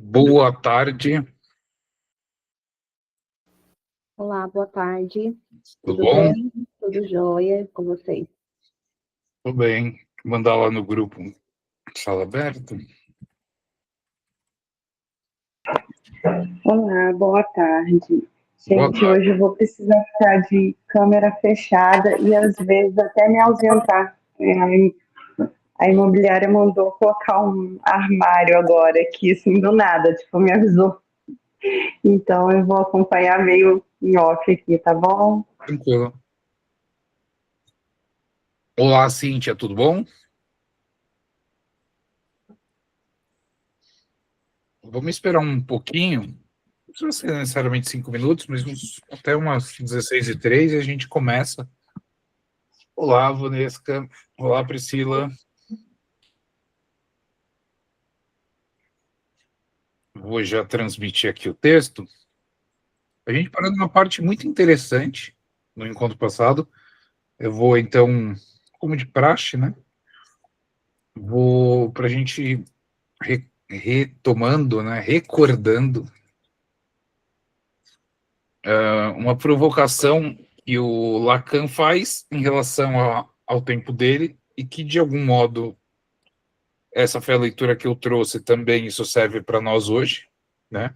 Boa tarde. Olá, boa tarde. Tudo Tudo bom? bem? Tudo jóia com vocês? Tudo bem. Vou mandar lá no grupo sala aberta. Olá, boa tarde. Boa Gente, tarde. hoje eu vou precisar ficar de câmera fechada e às vezes até me ausentar. A imobiliária mandou colocar um armário agora aqui, assim, do nada, tipo, me avisou. Então eu vou acompanhar meio em off aqui, tá bom? Tranquilo. Olá, Cíntia, tudo bom? Vamos esperar um pouquinho. Não precisa ser necessariamente 5 minutos, mas até umas 16h03 e a gente começa. Olá, Vanesca. Olá, Priscila. Vou já transmitir aqui o texto. A gente parou numa parte muito interessante no encontro passado. Eu vou, então, como de praxe, né? Vou, para a gente retomando, né, recordando uma provocação que o Lacan faz em relação ao tempo dele e que, de algum modo, essa foi a leitura que eu trouxe também, isso serve para nós hoje, né?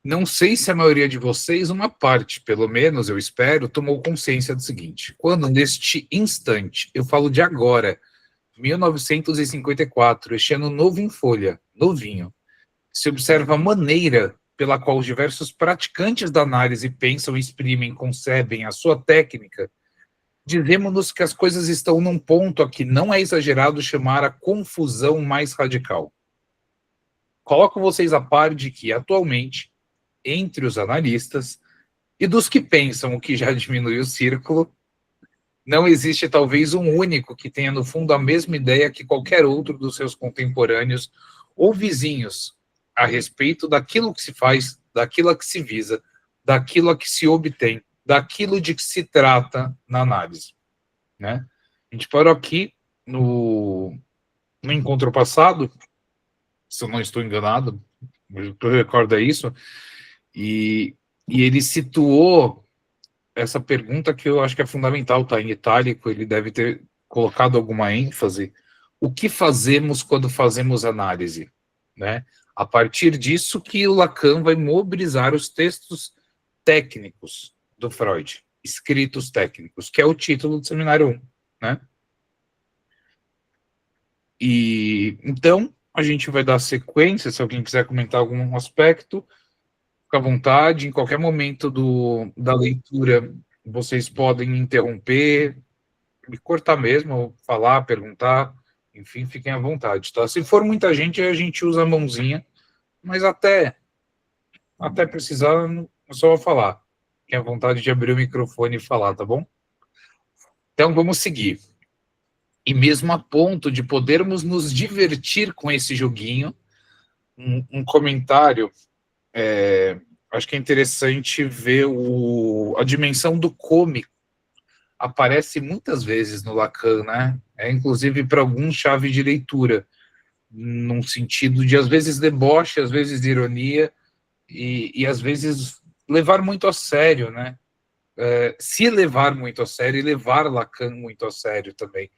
Não sei se a maioria de vocês, uma parte, pelo menos, eu espero, tomou consciência do seguinte: quando, neste instante, eu falo de agora, 1954, este ano novo em folha, novinho, se observa a maneira pela qual os diversos praticantes da análise pensam, exprimem, concebem a sua técnica, dizemos-nos que as coisas estão num ponto a que não é exagerado chamar a confusão mais radical. Coloco vocês a par de que, atualmente, entre os analistas e dos que pensam o que já diminui o círculo, não existe talvez um único que tenha no fundo a mesma ideia que qualquer outro dos seus contemporâneos ou vizinhos a respeito daquilo que se faz, daquilo a que se visa, daquilo a que se obtém, daquilo de que se trata na análise, né? A gente parou aqui no encontro passado, se eu não estou enganado, eu recordo isso, e ele situou essa pergunta que eu acho que é fundamental, tá em itálico, ele deve ter colocado alguma ênfase. O que fazemos quando fazemos análise, né? A partir disso que o Lacan vai mobilizar os textos técnicos do Freud, escritos técnicos, que é o título do seminário 1, né? E então a gente vai dar sequência, se alguém quiser comentar algum aspecto, fica à vontade, em qualquer momento da leitura vocês podem me interromper, me cortar mesmo, falar, perguntar, enfim, fiquem à vontade, tá? Se for muita gente, a gente usa a mãozinha, mas até precisar, é só falar. Fiquem à vontade de abrir o microfone e falar, tá bom? Então, vamos seguir. E mesmo a ponto de podermos nos divertir com esse joguinho, um comentário, acho que é interessante ver a dimensão do cômico aparece muitas vezes no Lacan, né? Inclusive para alguns chave de leitura, num sentido de às vezes deboche, às vezes ironia e às vezes levar muito a sério, né? Se levar muito a sério e levar Lacan muito a sério também.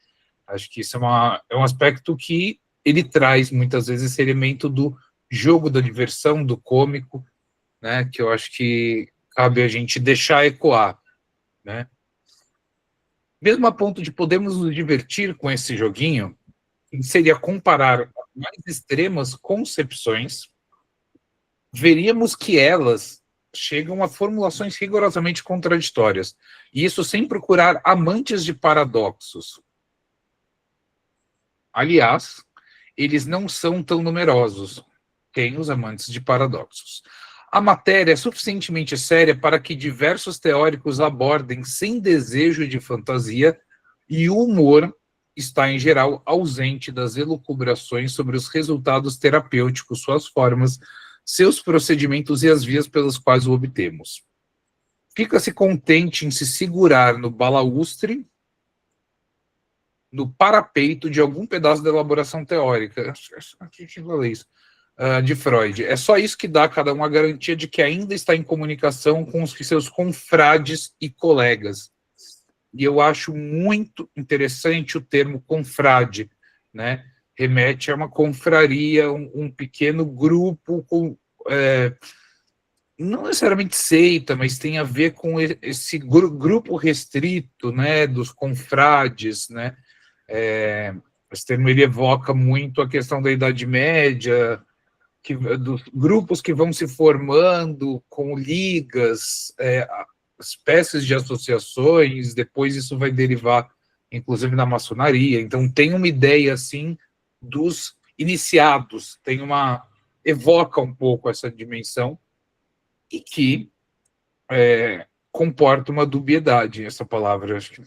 Acho que isso é um aspecto que ele traz muitas vezes esse elemento do jogo, da diversão, do cômico, né? Que eu acho que cabe a gente deixar ecoar, né? Mesmo a ponto de podermos nos divertir com esse joguinho, seria comparar as mais extremas concepções, veríamos que elas chegam a formulações rigorosamente contraditórias, e isso sem procurar amantes de paradoxos. Aliás, eles não são tão numerosos, tem os amantes de paradoxos. A matéria é suficientemente séria para que diversos teóricos abordem sem desejo de fantasia, e o humor está, em geral, ausente das elucubrações sobre os resultados terapêuticos, suas formas, seus procedimentos e as vias pelas quais o obtemos. Fica-se contente em se segurar no balaústre, no parapeito de algum pedaço da elaboração teórica. Aqui que falei isso. de Freud. É só isso que dá a cada um a garantia de que ainda está em comunicação com os seus confrades e colegas. E eu acho muito interessante o termo confrade, né? Remete a uma confraria, um pequeno grupo, não necessariamente seita, mas tem a ver com esse grupo restrito, né, dos confrades, né? Esse termo ele evoca muito a questão da Idade Média, dos grupos que vão se formando com ligas, espécies de associações, depois isso vai derivar, inclusive, na maçonaria. Então, tem uma ideia, assim, dos iniciados, evoca um pouco essa dimensão, e que comporta uma dubiedade, essa palavra, acho que.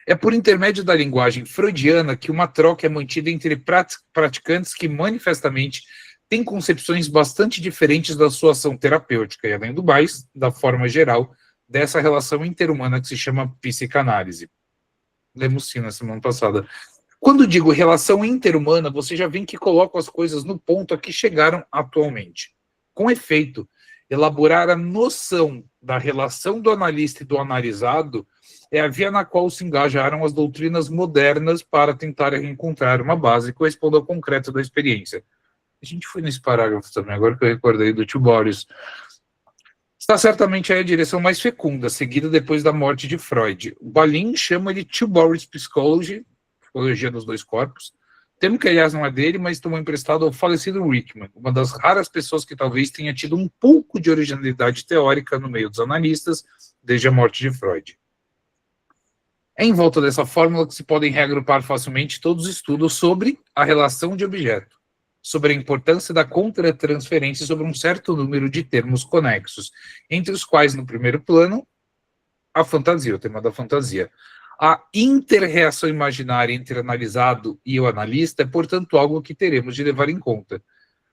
É por intermédio da linguagem freudiana que uma troca é mantida entre praticantes que manifestamente têm concepções bastante diferentes da sua ação terapêutica, e além do mais, da forma geral, dessa relação interhumana que se chama psicanálise. Lemos sim na semana passada. Quando digo relação interhumana, você já vê que coloco as coisas no ponto a que chegaram atualmente. Com efeito, elaborar a noção da relação do analista e do analisado é a via na qual se engajaram as doutrinas modernas para tentar encontrar uma base que corresponda ao concreto da experiência. A gente foi nesse parágrafo também, agora que eu recordei do Tio Boris. Está certamente aí a direção mais fecunda, seguida depois da morte de Freud. O Balin chama ele Tio Boris Psychology, Psicologia dos Dois Corpos, termo que, aliás, não é dele, mas tomou emprestado ao falecido Rickman, uma das raras pessoas que talvez tenha tido um pouco de originalidade teórica no meio dos analistas desde a morte de Freud. É em volta dessa fórmula que se podem reagrupar facilmente todos os estudos sobre a relação de objeto, sobre a importância da contratransferência sobre um certo número de termos conexos, entre os quais, no primeiro plano, a fantasia, o tema da fantasia. A interreação imaginária entre analisado e o analista é, portanto, algo que teremos de levar em conta.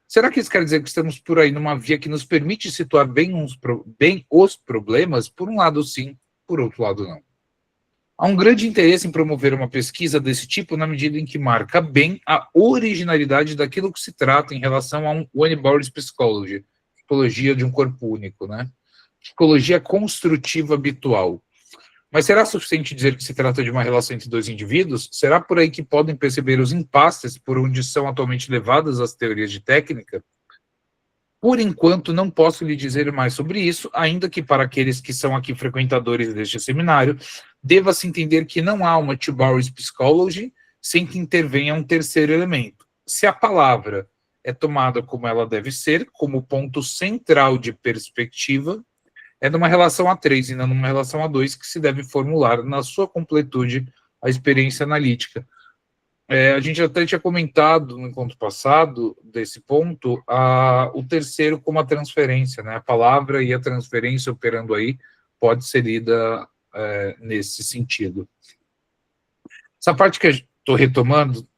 Será que isso quer dizer que estamos por aí numa via que nos permite situar bem os problemas? Por um lado, sim, por outro lado, não. Há um grande interesse em promover uma pesquisa desse tipo na medida em que marca bem a originalidade daquilo que se trata em relação a um One Boris Psychology, psicologia de um corpo único, né? Psicologia construtiva habitual. Mas será suficiente dizer que se trata de uma relação entre dois indivíduos? Será por aí que podem perceber os impasses por onde são atualmente levadas as teorias de técnica? Por enquanto, não posso lhe dizer mais sobre isso, ainda que para aqueles que são aqui frequentadores deste seminário, deva-se entender que não há uma Tio Boris Psychology sem que intervenha um terceiro elemento. Se a palavra é tomada como ela deve ser, como ponto central de perspectiva, é numa relação a 3 e não numa relação a 2 que se deve formular na sua completude a experiência analítica. A gente até tinha comentado no encontro passado, desse ponto, o terceiro como a transferência, né? A palavra e a transferência operando aí pode ser lida nesse sentido. Essa parte que eu estou retomando,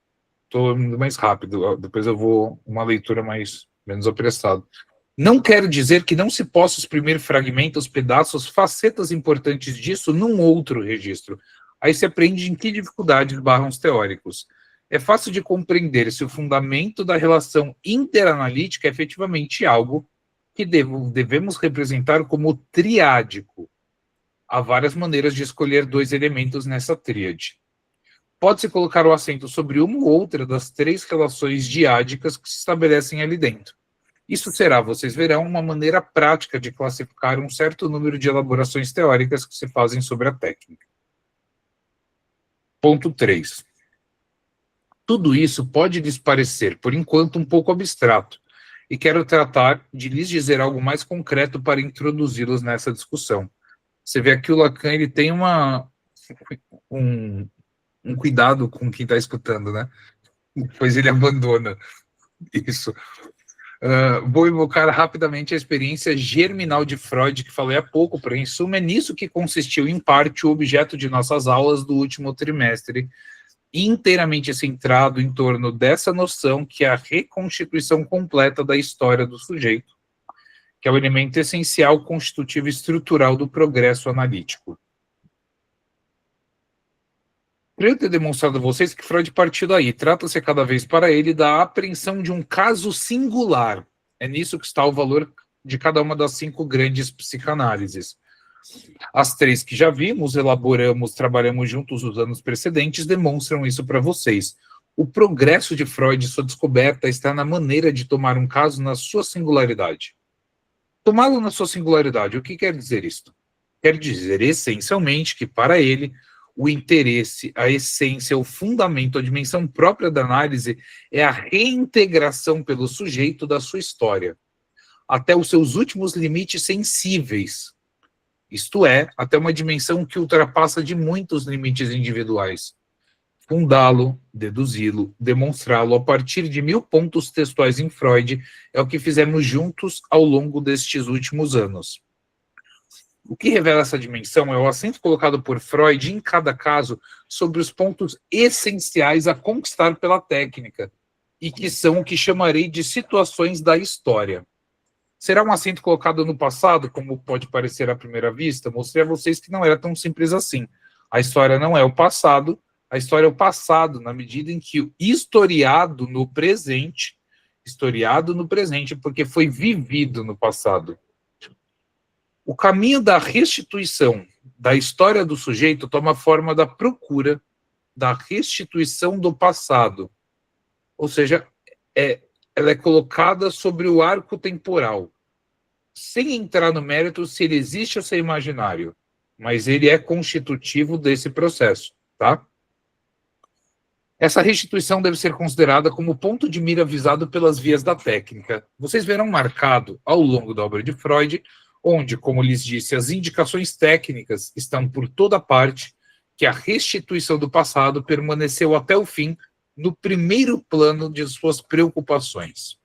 estou indo mais rápido, depois eu vou uma leitura menos apressada. Não quero dizer que não se possa exprimir fragmentos, pedaços, facetas importantes disso num outro registro. Aí se aprende em que dificuldades barram os teóricos. É fácil de compreender se o fundamento da relação interanalítica é efetivamente algo que devemos representar como triádico. Há várias maneiras de escolher dois elementos nessa tríade. Pode-se colocar o acento sobre uma ou outra das três relações diádicas que se estabelecem ali dentro. Isso será, vocês verão, uma maneira prática de classificar um certo número de elaborações teóricas que se fazem sobre a técnica. Ponto 3. Tudo isso pode lhes parecer, por enquanto, um pouco abstrato, e quero tratar de lhes dizer algo mais concreto para introduzi-los nessa discussão. Você vê aqui o Lacan, ele tem um cuidado com quem está escutando, né? Depois ele abandona isso. Vou evocar rapidamente a experiência germinal de Freud, que falei há pouco, para em suma, é nisso que consistiu, em parte, o objeto de nossas aulas do último trimestre, inteiramente centrado em torno dessa noção que é a reconstituição completa da história do sujeito, que é o elemento essencial, constitutivo e estrutural do progresso analítico. Creio ter demonstrado a vocês que Freud partiu daí. Trata-se cada vez para ele da apreensão de um caso singular. É nisso que está o valor de cada uma das 5 grandes psicanálises. As 3 que já vimos, elaboramos, trabalhamos juntos os anos precedentes, demonstram isso para vocês. O progresso de Freud e sua descoberta está na maneira de tomar um caso na sua singularidade. Tomá-lo na sua singularidade, o que quer dizer isto? Quer dizer, essencialmente, que para ele, o interesse, a essência, o fundamento, a dimensão própria da análise é a reintegração pelo sujeito da sua história, até os seus últimos limites sensíveis, isto é, até uma dimensão que ultrapassa de muitos limites individuais. Fundá-lo, deduzi-lo, demonstrá-lo a partir de 1000 pontos textuais em Freud é o que fizemos juntos ao longo destes últimos anos. O que revela essa dimensão é o acento colocado por Freud em cada caso sobre os pontos essenciais a conquistar pela técnica, e que são o que chamarei de situações da história. Será um acento colocado no passado, como pode parecer à primeira vista? Mostrei a vocês que não era tão simples assim. A história não é o passado, a história é o passado, na medida em que o historiado no presente, porque foi vivido no passado. O caminho da restituição da história do sujeito toma a forma da procura da restituição do passado. Ou seja, ela é colocada sobre o arco temporal, sem entrar no mérito se ele existe ou se é imaginário, mas ele é constitutivo desse processo, tá? Essa restituição deve ser considerada como ponto de mira visado pelas vias da técnica. Vocês verão marcado ao longo da obra de Freud, onde, como lhes disse, as indicações técnicas estão por toda parte, que a restituição do passado permaneceu até o fim no primeiro plano de suas preocupações.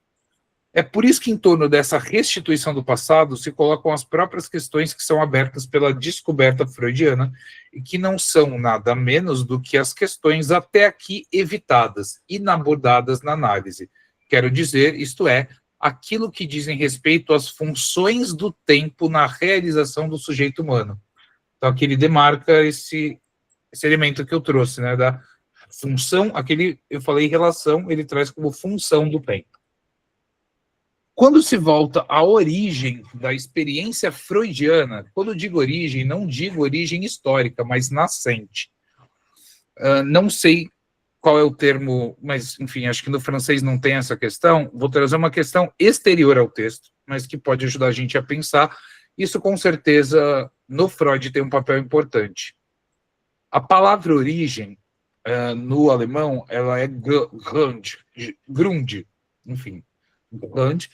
É por isso que em torno dessa restituição do passado se colocam as próprias questões que são abertas pela descoberta freudiana e que não são nada menos do que as questões até aqui evitadas, inabordadas na análise. Quero dizer, isto é, aquilo que dizem respeito às funções do tempo na realização do sujeito humano. Então aqui ele demarca esse elemento que eu trouxe, né, da função, aquele, eu falei relação, ele traz como função do tempo. Quando se volta à origem da experiência freudiana, quando digo origem, não digo origem histórica, mas nascente. Não sei qual é o termo, mas, enfim, acho que no francês não tem essa questão. Vou trazer uma questão exterior ao texto, mas que pode ajudar a gente a pensar. Isso, com certeza, no Freud tem um papel importante. A palavra origem, no alemão, ela é Grund, enfim, Grund,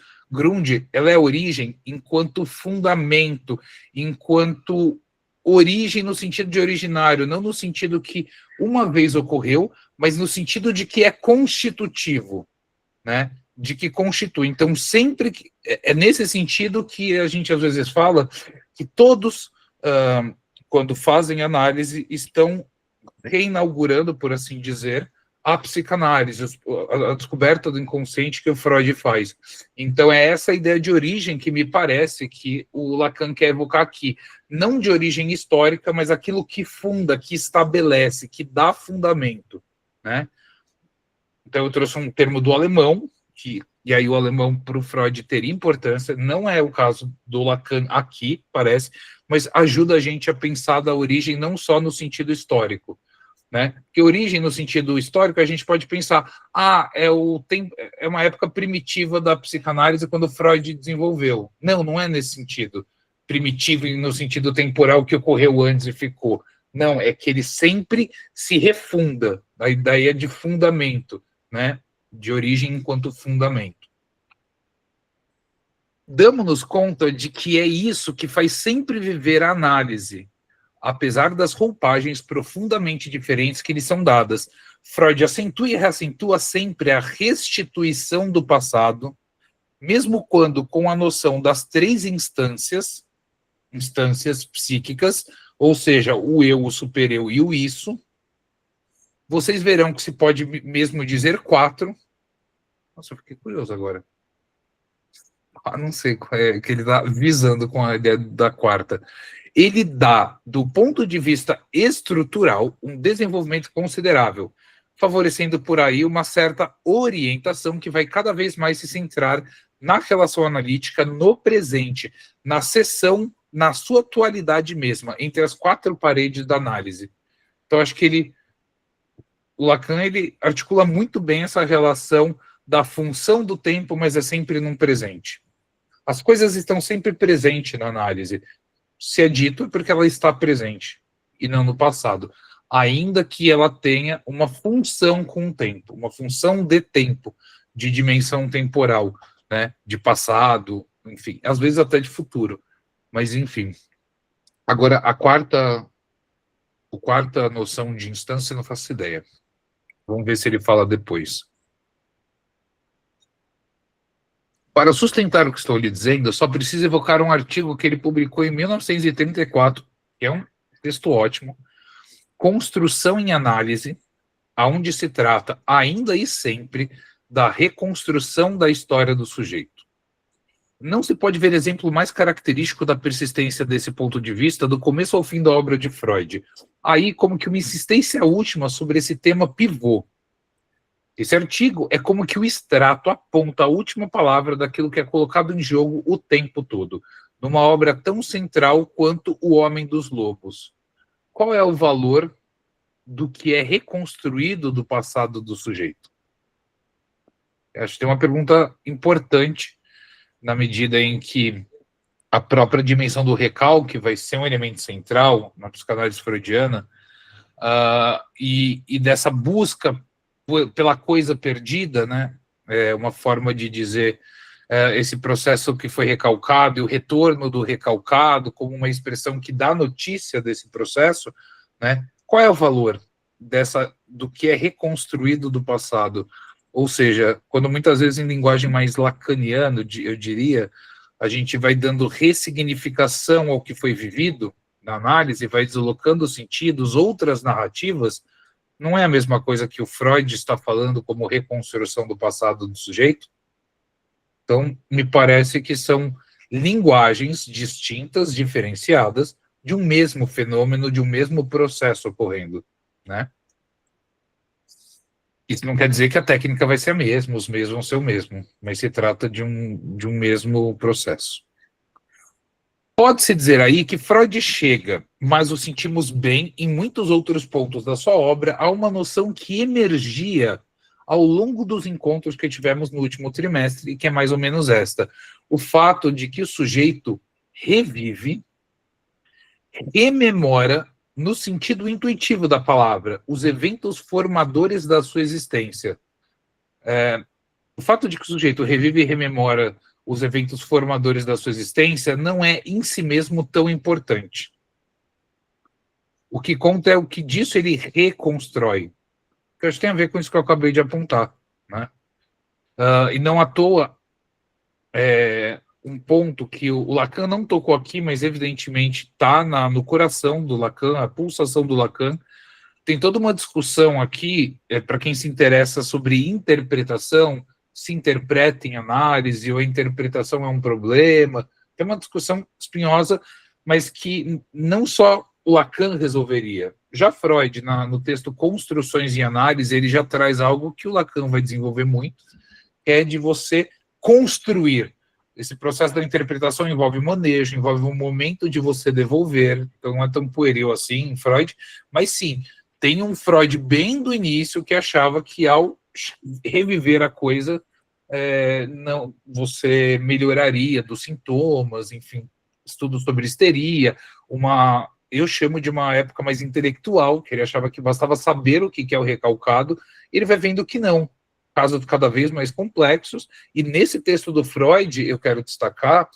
ela é origem enquanto fundamento, enquanto origem no sentido de originário, não no sentido que uma vez ocorreu, mas no sentido de que é constitutivo, né? De que constitui. Então, sempre que, é nesse sentido que a gente às vezes fala que todos, quando fazem análise, estão reinaugurando, por assim dizer, a psicanálise, a descoberta do inconsciente que o Freud faz. Então, é essa ideia de origem que me parece que o Lacan quer evocar aqui. Não de origem histórica, mas aquilo que funda, que estabelece, que dá fundamento, né? Então, eu trouxe um termo do alemão, e aí o alemão para o Freud teria importância, não é o caso do Lacan aqui, parece, mas ajuda a gente a pensar da origem não só no sentido histórico, né? Porque origem no sentido histórico a gente pode pensar, é uma época primitiva da psicanálise quando Freud desenvolveu. Não é nesse sentido primitivo no sentido temporal que ocorreu antes e ficou. Não, é que ele sempre se refunda, a ideia de fundamento, né? De origem enquanto fundamento. Damos-nos conta de que é isso que faz sempre viver a análise, apesar das roupagens profundamente diferentes que lhe são dadas. Freud acentua e reacentua sempre a restituição do passado, mesmo quando com a noção das 3 instâncias psíquicas, ou seja, o eu, o supereu e o isso, vocês verão que se pode mesmo dizer 4. Nossa, eu fiquei curioso agora. Não sei qual é que ele está visando com a ideia da quarta. ele dá, do ponto de vista estrutural, um desenvolvimento considerável, favorecendo por aí uma certa orientação que vai cada vez mais se centrar na relação analítica, no presente, na seção, na sua atualidade mesma, entre as quatro paredes da análise. Então, acho que o Lacan ele articula muito bem essa relação da função do tempo, mas é sempre num presente. As coisas estão sempre presentes na análise. Se é dito, é porque ela está presente, e não no passado. Ainda que ela tenha uma função com o tempo, uma função de tempo, de dimensão temporal, né, de passado, enfim, às vezes até de futuro. Mas, enfim. Agora, a quarta noção de instância, não faço ideia. Vamos ver se ele fala depois. Para sustentar o que estou lhe dizendo, eu só preciso evocar um artigo que ele publicou em 1934, que é um texto ótimo, Construção em Análise, aonde se trata, ainda e sempre, da reconstrução da história do sujeito. Não se pode ver exemplo mais característico da persistência desse ponto de vista do começo ao fim da obra de Freud. Aí, como que uma insistência última sobre esse tema pivô. Esse artigo é como que o extrato aponta a última palavra daquilo que é colocado em jogo o tempo todo, numa obra tão central quanto O Homem dos Lobos. Qual é o valor do que é reconstruído do passado do sujeito? Acho que tem uma pergunta importante, na medida em que a própria dimensão do recalque vai ser um elemento central na psicanálise freudiana, e dessa busca pela coisa perdida, né? É uma forma de dizer esse processo que foi recalcado e o retorno do recalcado como uma expressão que dá notícia desse processo, né? Qual é o valor do que é reconstruído do passado? Ou seja, quando muitas vezes em linguagem mais lacaniana, eu diria, a gente vai dando ressignificação ao que foi vivido na análise, vai deslocando sentidos, outras narrativas, não é a mesma coisa que o Freud está falando como reconstrução do passado do sujeito? Então, me parece que são linguagens distintas, diferenciadas, de um mesmo fenômeno, de um mesmo processo ocorrendo, né? Isso não quer dizer que a técnica vai ser a mesma, os meios vão ser o mesmo, mas se trata de um mesmo processo. Pode-se dizer aí que Freud chega, mas o sentimos bem em muitos outros pontos da sua obra, a uma noção que emergia ao longo dos encontros que tivemos no último trimestre, e que é mais ou menos esta: o fato de que o sujeito revive, rememora, no sentido intuitivo da palavra, os eventos formadores da sua existência. O fato de que o sujeito revive e rememora os eventos formadores da sua existência não é em si mesmo tão importante. O que conta é o que disso ele reconstrói. Que acho que tem a ver com isso que eu acabei de apontar, né? E não à toa, um ponto que o Lacan não tocou aqui, mas evidentemente está no coração do Lacan, a pulsação do Lacan. Tem toda uma discussão aqui, para quem se interessa sobre interpretação, se interpreta em análise, ou a interpretação é um problema. Tem uma discussão espinhosa, mas que não só o Lacan resolveria. Já Freud, no texto Construções em Análise, ele já traz algo que o Lacan vai desenvolver muito, que é de você construir. Esse processo da interpretação envolve manejo, envolve um momento de você devolver, então não é tão pueril assim em Freud, mas sim, tem um Freud bem do início que achava que ao reviver a coisa, não, você melhoraria dos sintomas, enfim, estudos sobre histeria, eu chamo de uma época mais intelectual, que ele achava que bastava saber o que é o recalcado, e ele vai vendo que não, casos cada vez mais complexos, e nesse texto do Freud, eu quero destacar,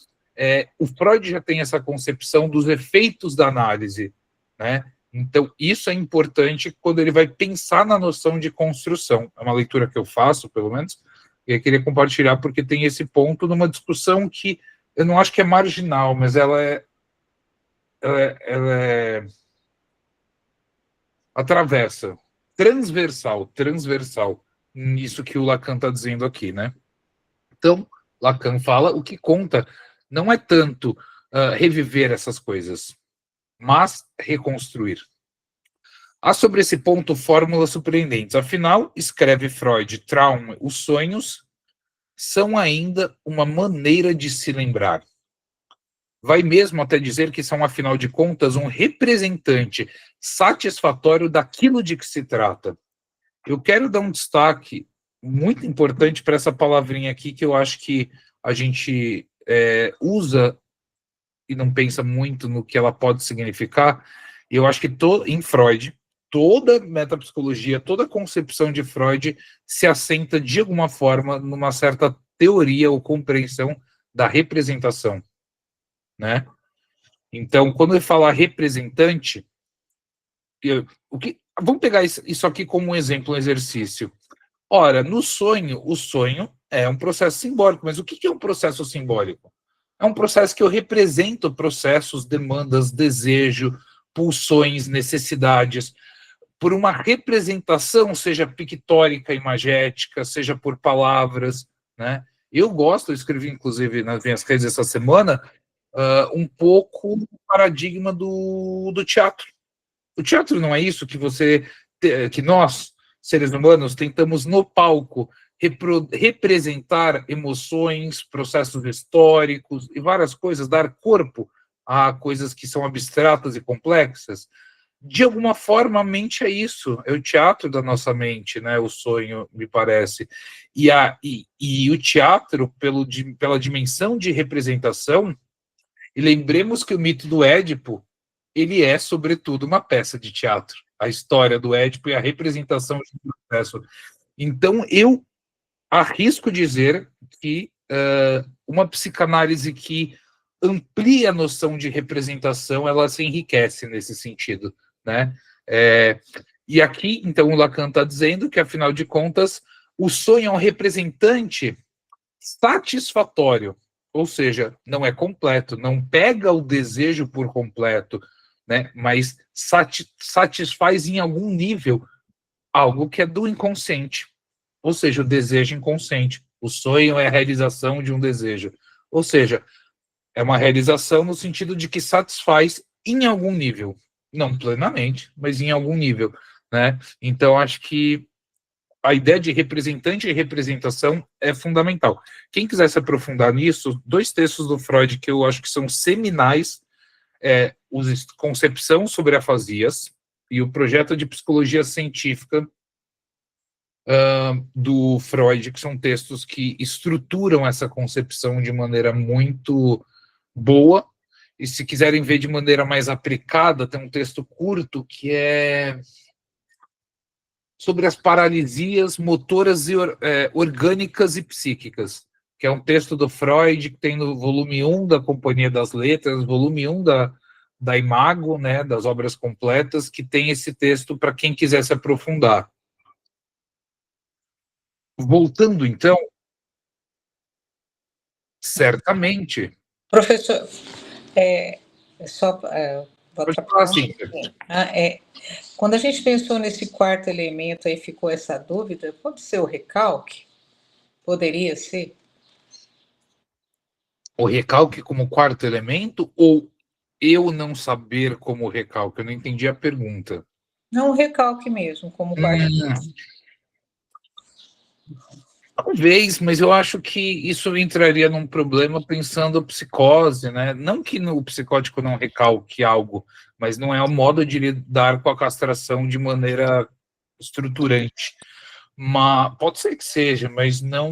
o Freud já tem essa concepção dos efeitos da análise, né? Então, isso é importante quando ele vai pensar na noção de construção. É uma leitura que eu faço, pelo menos, e eu queria compartilhar porque tem esse ponto numa discussão que eu não acho que é marginal, mas ela é atravessa, transversal, nisso que o Lacan está dizendo aqui, né? Então, Lacan fala, o que conta não é tanto reviver essas coisas, mas reconstruir. Há sobre esse ponto fórmulas surpreendentes. Afinal, escreve Freud, trauma, os sonhos são ainda uma maneira de se lembrar. Vai mesmo até dizer que são, afinal de contas, um representante satisfatório daquilo de que se trata. Eu quero dar um destaque muito importante para essa palavrinha aqui, que eu acho que a gente usa e não pensa muito no que ela pode significar. Eu acho que em Freud, toda metapsicologia, toda concepção de Freud se assenta de alguma forma numa certa teoria ou compreensão da representação, né? Então, quando ele fala representante, vamos pegar isso aqui como um exemplo, um exercício. Ora, no sonho, o sonho é um processo simbólico, mas o que é um processo simbólico? É um processo que eu represento processos, demandas, desejo, pulsões, necessidades, por uma representação, seja pictórica, imagética, seja por palavras, né? Eu escrevi inclusive nas minhas redes essa semana, um pouco o paradigma do teatro. O teatro não é isso que nós, seres humanos, tentamos no palco representar emoções, processos históricos e várias coisas, dar corpo a coisas que são abstratas e complexas. De alguma forma, a mente é isso, é o teatro da nossa mente, né? O sonho, me parece. E o teatro, pela dimensão de representação, e lembremos que o mito do Édipo, ele é, sobretudo, uma peça de teatro. A história do Édipo e a representação de um processo. Então, eu arrisco dizer que uma psicanálise que amplia a noção de representação, ela se enriquece nesse sentido, né? E aqui, então, o Lacan está dizendo que, afinal de contas, o sonho é um representante satisfatório, ou seja, não é completo, não pega o desejo por completo, né? Mas satisfaz em algum nível algo que é do inconsciente, ou seja, o desejo inconsciente. O sonho é a realização de um desejo, ou seja, é uma realização no sentido de que satisfaz em algum nível, não plenamente, mas em algum nível, né? Então, acho que a ideia de representante e representação é fundamental. Quem quiser se aprofundar nisso, 2 textos do Freud que eu acho que são seminais, o Concepção sobre Afasias e o Projeto de Psicologia Científica do Freud, que são textos que estruturam essa concepção de maneira muito boa. E se quiserem ver de maneira mais aplicada, tem um texto curto que é sobre as paralisias motoras e orgânicas e psíquicas, que é um texto do Freud que tem no volume 1 da Companhia das Letras, volume 1 da Imago, né, das obras completas, que tem esse texto para quem quiser se aprofundar. Voltando, então, certamente... Professor, só pode falar assim. Quando a gente pensou nesse quarto elemento, aí ficou essa dúvida, pode ser o recalque? Poderia ser? O recalque como quarto elemento ou eu não saber como recalque? Eu não entendi a pergunta. Não, o recalque mesmo, como quarto elemento. Talvez, mas eu acho que isso entraria num problema pensando psicose, né? Não que o psicótico não recalque algo, mas não é o modo de lidar com a castração de maneira estruturante. Mas pode ser que seja, mas não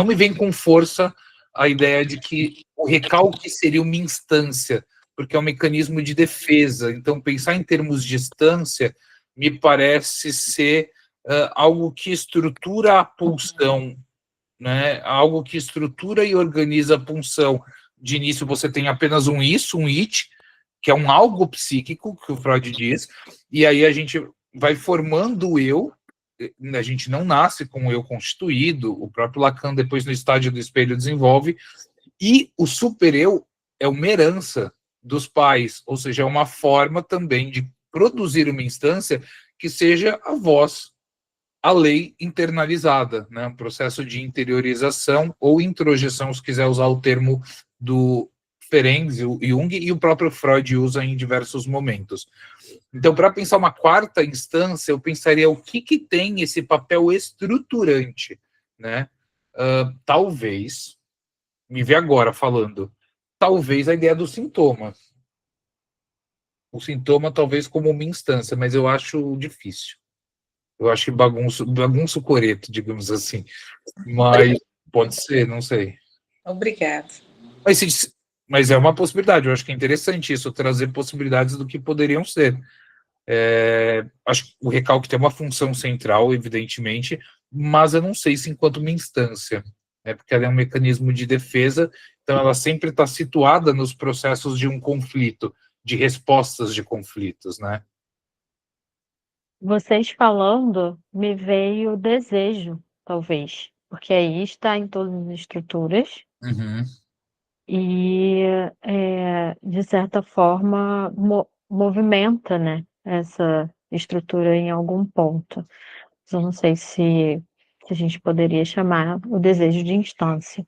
me vem com força a ideia de que o recalque seria uma instância, porque é um mecanismo de defesa. Então, pensar em termos de instância me parece ser algo que estrutura a pulsão, né? Algo que estrutura e organiza a pulsão. De início, você tem apenas um isso, um it, que é um algo psíquico, que o Freud diz, e aí a gente vai formando o eu. A gente não nasce com o eu constituído, o próprio Lacan, depois no estágio do espelho, desenvolve, e o super-eu é uma herança dos pais, ou seja, é uma forma também de produzir uma instância que seja a voz, a lei internalizada, né? Um processo de interiorização ou introjeção, se quiser usar o termo do Ferenczi, o Jung e o próprio Freud usa em diversos momentos. Então, para pensar uma quarta instância, eu pensaria o que tem esse papel estruturante, né? Talvez, me vê agora falando, talvez a ideia do sintoma. O sintoma talvez como uma instância, mas eu acho difícil. Eu acho que bagunço o coreto, digamos assim. Mas pode ser, não sei. Obrigada. Mas é uma possibilidade, eu acho que é interessante isso, trazer possibilidades do que poderiam ser. Acho que o recalque tem uma função central, evidentemente, mas eu não sei se enquanto uma instância, né, porque ela é um mecanismo de defesa, então ela sempre está situada nos processos de um conflito, de respostas de conflitos, né? Vocês falando, me veio o desejo, talvez, porque aí está em todas as estruturas Uhum. e, de certa forma, movimenta, né, essa estrutura em algum ponto. Eu não sei se a gente poderia chamar o desejo de instância.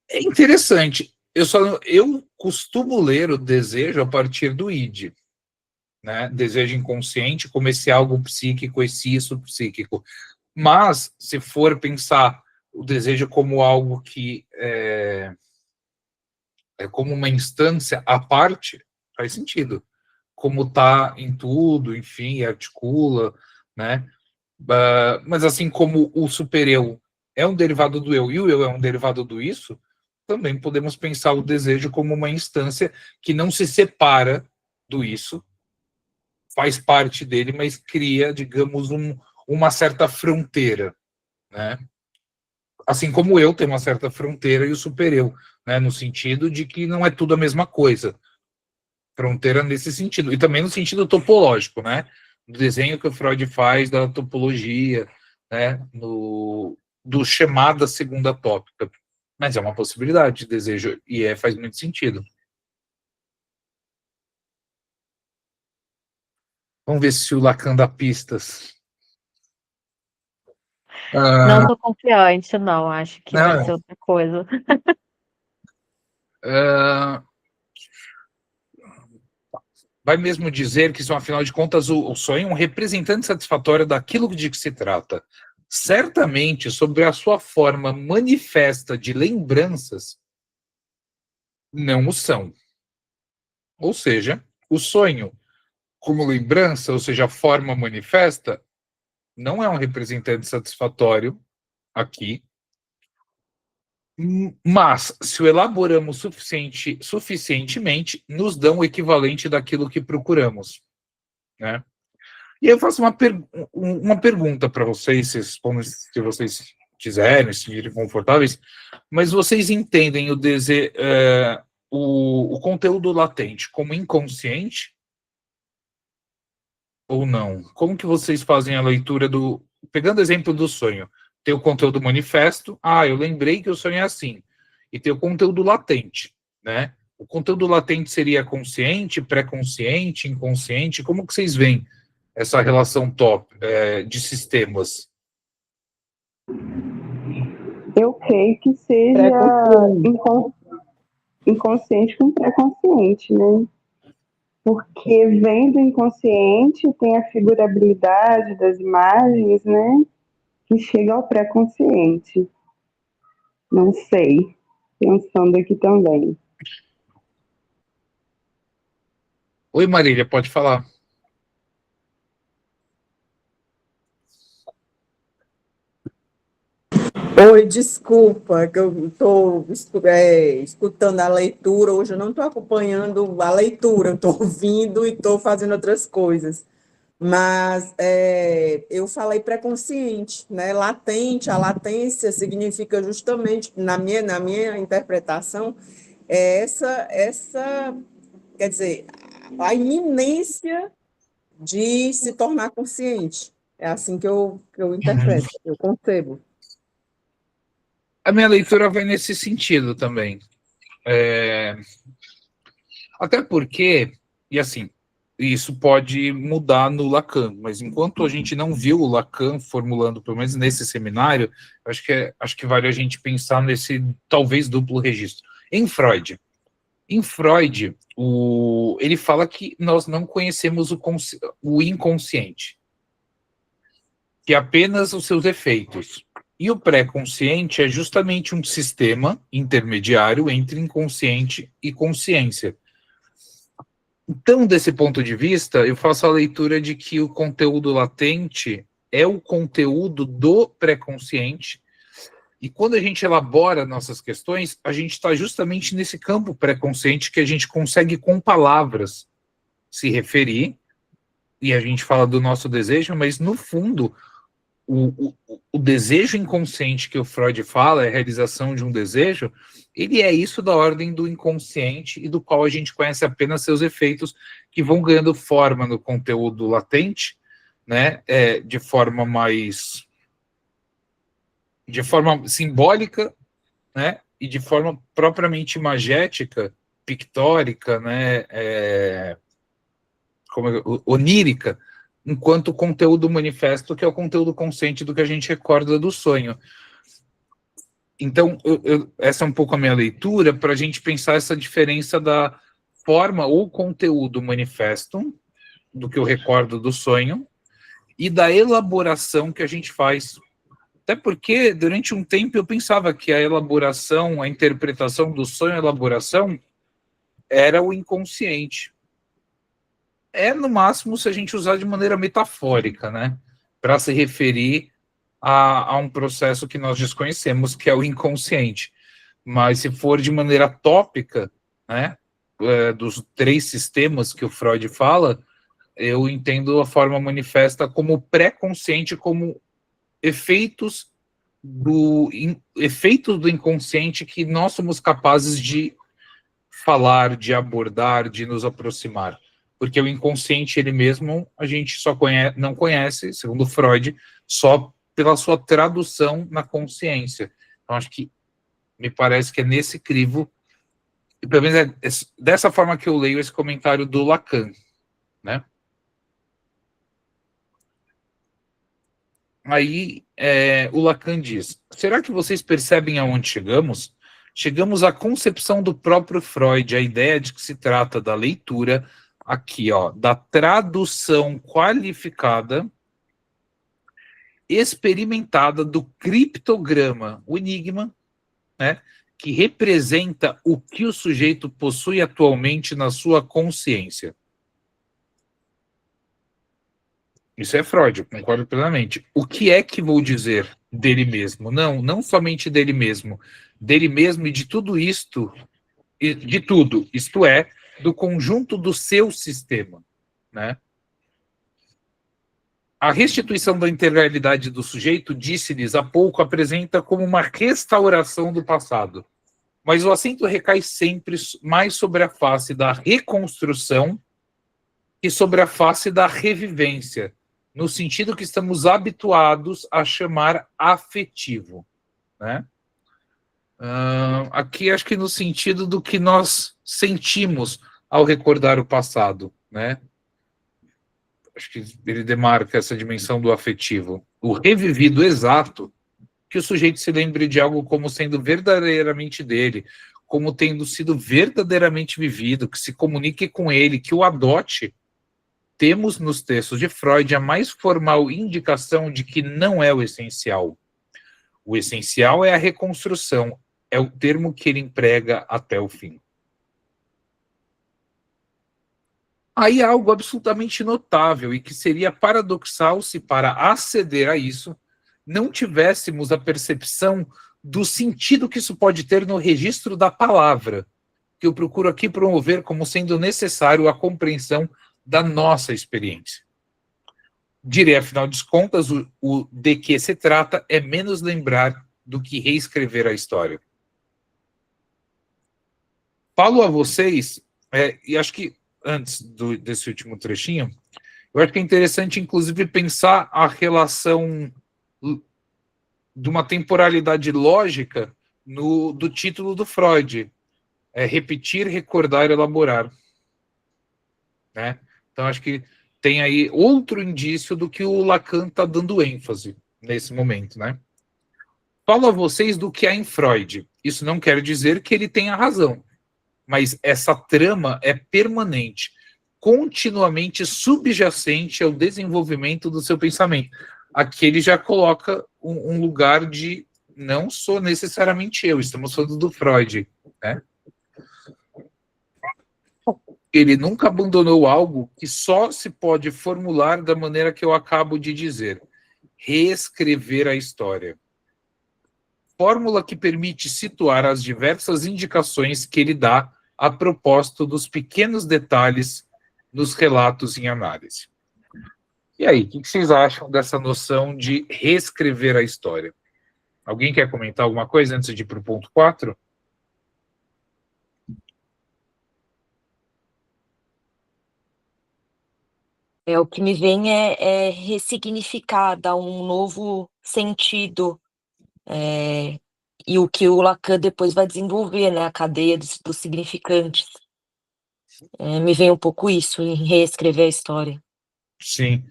É interessante. Eu costumo ler o desejo a partir do id, né? Desejo inconsciente como esse algo psíquico, esse isso psíquico. Mas, se for pensar o desejo como algo que é como uma instância à parte, faz sentido. Como está em tudo, enfim, articula, né? Mas assim como o super-eu é um derivado do eu e o eu é um derivado do isso, também podemos pensar o desejo como uma instância que não se separa do isso, faz parte dele, mas cria, digamos, uma certa fronteira, né? Assim como eu tenho uma certa fronteira e o super-eu, né? No sentido de que não é tudo a mesma coisa. Fronteira nesse sentido. E também no sentido topológico, né? Do desenho que o Freud faz da topologia, né? Do chamada segunda tópica. Mas é uma possibilidade de desejo e faz muito sentido. Vamos ver se o Lacan dá pistas. Não tô confiante, não. Acho que vai Não, ser outra coisa. vai mesmo dizer que, afinal de contas, o sonho é um representante satisfatório daquilo de que se trata. Certamente, sobre a sua forma manifesta de lembranças, não o são. Ou seja, o sonho, como lembrança, ou seja, a forma manifesta, não é um representante satisfatório aqui, mas, se o elaboramos suficientemente, nos dão o equivalente daquilo que procuramos, né? E aí eu faço uma pergunta para vocês, se vocês quiserem, se sentirem confortáveis, mas vocês entendem o conteúdo latente como inconsciente ou não? Como que vocês fazem a leitura pegando o exemplo do sonho, tem o conteúdo manifesto, eu lembrei que o sonho é assim, e tem o conteúdo latente, né? O conteúdo latente seria consciente, pré-consciente, inconsciente, como que vocês veem essa relação de sistemas? Eu creio que seja inconsciente com pré-consciente, né? Porque vem do inconsciente, tem a figurabilidade das imagens, né? Que chega ao pré-consciente. Não sei, pensando aqui também. Oi, Marília, pode falar. Oi, desculpa, que eu estou escutando a leitura. Hoje eu não estou acompanhando a leitura, eu estou ouvindo e estou fazendo outras coisas. Mas eu falei pré-consciente, né? Latente, a latência significa justamente, na minha interpretação, essa, quer dizer, a iminência de se tornar consciente. É assim que eu interpreto, eu concebo. A minha leitura vai nesse sentido também. Até porque, e assim, isso pode mudar no Lacan, mas enquanto a gente não viu o Lacan formulando, pelo menos nesse seminário, acho que vale a gente pensar nesse, talvez, duplo registro. Em Freud, Em Freud, ele fala que nós não conhecemos o inconsciente, que apenas os seus efeitos. E o pré-consciente é justamente um sistema intermediário entre inconsciente e consciência. Então, desse ponto de vista, eu faço a leitura de que o conteúdo latente é o conteúdo do pré-consciente, e quando a gente elabora nossas questões, a gente está justamente nesse campo pré-consciente que a gente consegue, com palavras, se referir, e a gente fala do nosso desejo, mas, no fundo, o desejo inconsciente que o Freud fala, é a realização de um desejo, ele é isso da ordem do inconsciente e do qual a gente conhece apenas seus efeitos, que vão ganhando forma no conteúdo latente, né, de forma simbólica, né, e de forma propriamente imagética, pictórica, né, onírica, enquanto conteúdo manifesto, que é o conteúdo consciente do que a gente recorda do sonho. Então, essa é um pouco a minha leitura, para a gente pensar essa diferença da forma ou conteúdo manifesto, do que eu recordo do sonho, e da elaboração que a gente faz. Até porque, durante um tempo, eu pensava que a elaboração, a interpretação do sonho, a elaboração, era o inconsciente. No máximo, se a gente usar de maneira metafórica, né? Para se referir a um processo que nós desconhecemos, que é o inconsciente. Mas se for de maneira tópica, né? Dos 3 sistemas que o Freud fala, eu entendo a forma manifesta como pré-consciente, como efeitos do inconsciente que nós somos capazes de falar, de abordar, de nos aproximar. Porque o inconsciente, ele mesmo, a gente só não conhece, segundo Freud, só pela sua tradução na consciência. Então, acho que me parece que é nesse crivo, e pelo menos é dessa forma que eu leio esse comentário do Lacan, né? Aí o Lacan diz: será que vocês percebem aonde chegamos? Chegamos à concepção do próprio Freud, a ideia de que se trata da leitura, aqui, da tradução qualificada, experimentada do criptograma, o enigma, né, que representa o que o sujeito possui atualmente na sua consciência. Isso é Freud, eu concordo plenamente. O que é que vou dizer dele mesmo? Não somente dele mesmo e de tudo isto, de tudo, isto é, do conjunto do seu sistema, né? A restituição da integralidade do sujeito, disse-lhes há pouco, apresenta como uma restauração do passado. Mas o acento recai sempre mais sobre a face da reconstrução que sobre a face da revivência, no sentido que estamos habituados a chamar afetivo, né? Aqui acho que no sentido do que nós sentimos ao recordar o passado, né? Acho que ele demarca essa dimensão do afetivo. O revivido exato, que o sujeito se lembre de algo como sendo verdadeiramente dele, como tendo sido verdadeiramente vivido, que se comunique com ele, que o adote. Temos nos textos de Freud a mais formal indicação de que não é o essencial. O essencial é a reconstrução, é o termo que ele emprega até o fim. Aí há algo absolutamente notável e que seria paradoxal se, para aceder a isso, não tivéssemos a percepção do sentido que isso pode ter no registro da palavra, que eu procuro aqui promover como sendo necessário a compreensão da nossa experiência. Direi, afinal de contas, o de que se trata é menos lembrar do que reescrever a história. Falo a vocês, e acho que antes desse último trechinho, eu acho que é interessante, inclusive, pensar a relação de uma temporalidade lógica do título do Freud, repetir, recordar, elaborar. Né? Então, acho que tem aí outro indício do que o Lacan está dando ênfase nesse momento, né? Falo a vocês do que há em Freud. Isso não quer dizer que ele tenha razão, mas essa trama é permanente, continuamente subjacente ao desenvolvimento do seu pensamento. Aqui ele já coloca um lugar de não sou necessariamente eu, estamos falando do Freud, né? Ele nunca abandonou algo que só se pode formular da maneira que eu acabo de dizer: reescrever a história. Fórmula que permite situar as diversas indicações que ele dá a propósito dos pequenos detalhes nos relatos em análise. E aí, o que vocês acham dessa noção de reescrever a história? Alguém quer comentar alguma coisa antes de ir para o ponto 4? O que me vem é ressignificar, dar um novo sentido, e o que o Lacan depois vai desenvolver, né, a cadeia dos significantes. Me vem um pouco isso, em reescrever a história. Sim.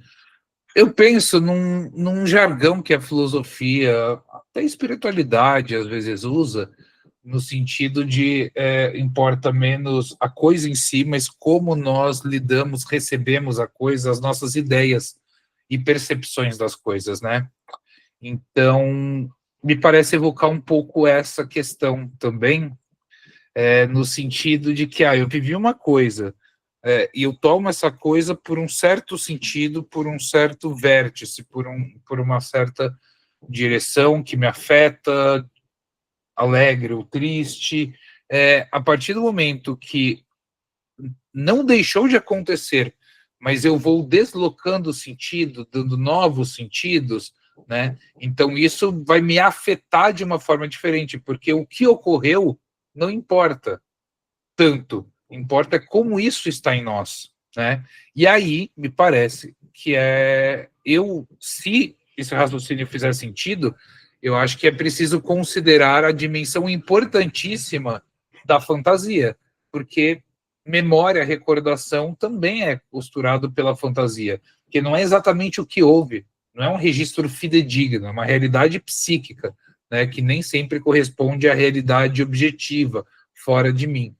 Eu penso num jargão que a filosofia, até a espiritualidade às vezes usa, no sentido de importa menos a coisa em si, mas como nós lidamos, recebemos a coisa, as nossas ideias e percepções das coisas, né? Então, me parece evocar um pouco essa questão também, no sentido de que eu vivi uma coisa, e eu tomo essa coisa por um certo sentido, por um certo vértice, por uma certa direção que me afeta, alegre ou triste. A partir do momento que não deixou de acontecer, mas eu vou deslocando o sentido, dando novos sentidos, né? Então isso vai me afetar de uma forma diferente, porque o que ocorreu não importa tanto, importa como isso está em nós, né? E aí me parece que se esse raciocínio fizer sentido, eu acho que é preciso considerar a dimensão importantíssima da fantasia, porque memória, recordação também é costurado pela fantasia, porque não é exatamente o que houve, não é um registro fidedigno, é uma realidade psíquica, né, que nem sempre corresponde à realidade objetiva, fora de mim.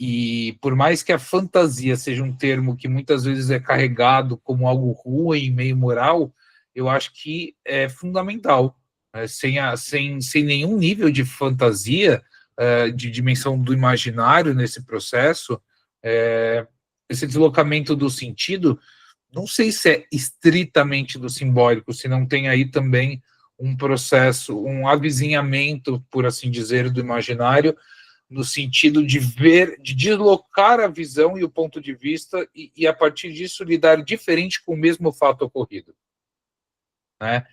E por mais que a fantasia seja um termo que muitas vezes é carregado como algo ruim, meio moral, eu acho que é fundamental. Sem nenhum nível de fantasia, de dimensão do imaginário nesse processo, esse deslocamento do sentido, não sei se é estritamente do simbólico, se não tem aí também um processo, um avizinhamento, por assim dizer, do imaginário, no sentido de ver, de deslocar a visão e o ponto de vista e a partir disso lidar diferente com o mesmo fato ocorrido, né?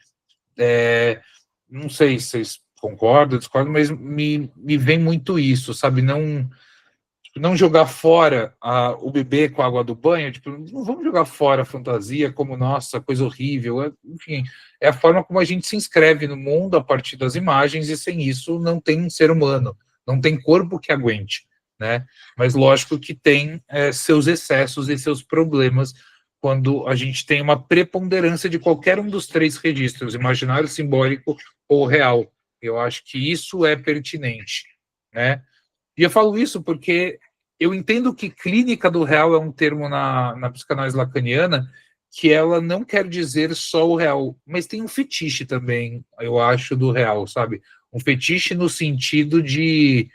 Não sei se vocês concordam, discordam, mas me vem muito isso, sabe? Não jogar fora o bebê com a água do banho, tipo, não vamos jogar fora a fantasia como, nossa, coisa horrível, enfim, é a forma como a gente se inscreve no mundo a partir das imagens e sem isso não tem um ser humano, não tem corpo que aguente, né? Mas lógico que tem seus excessos e seus problemas quando a gente tem uma preponderância de qualquer um dos três registros, imaginário, simbólico ou real. Eu acho que isso é pertinente, né? E eu falo isso porque eu entendo que clínica do real é um termo na psicanálise lacaniana que ela não quer dizer só o real, mas tem um fetiche também, eu acho, do real, sabe? Um fetiche no sentido de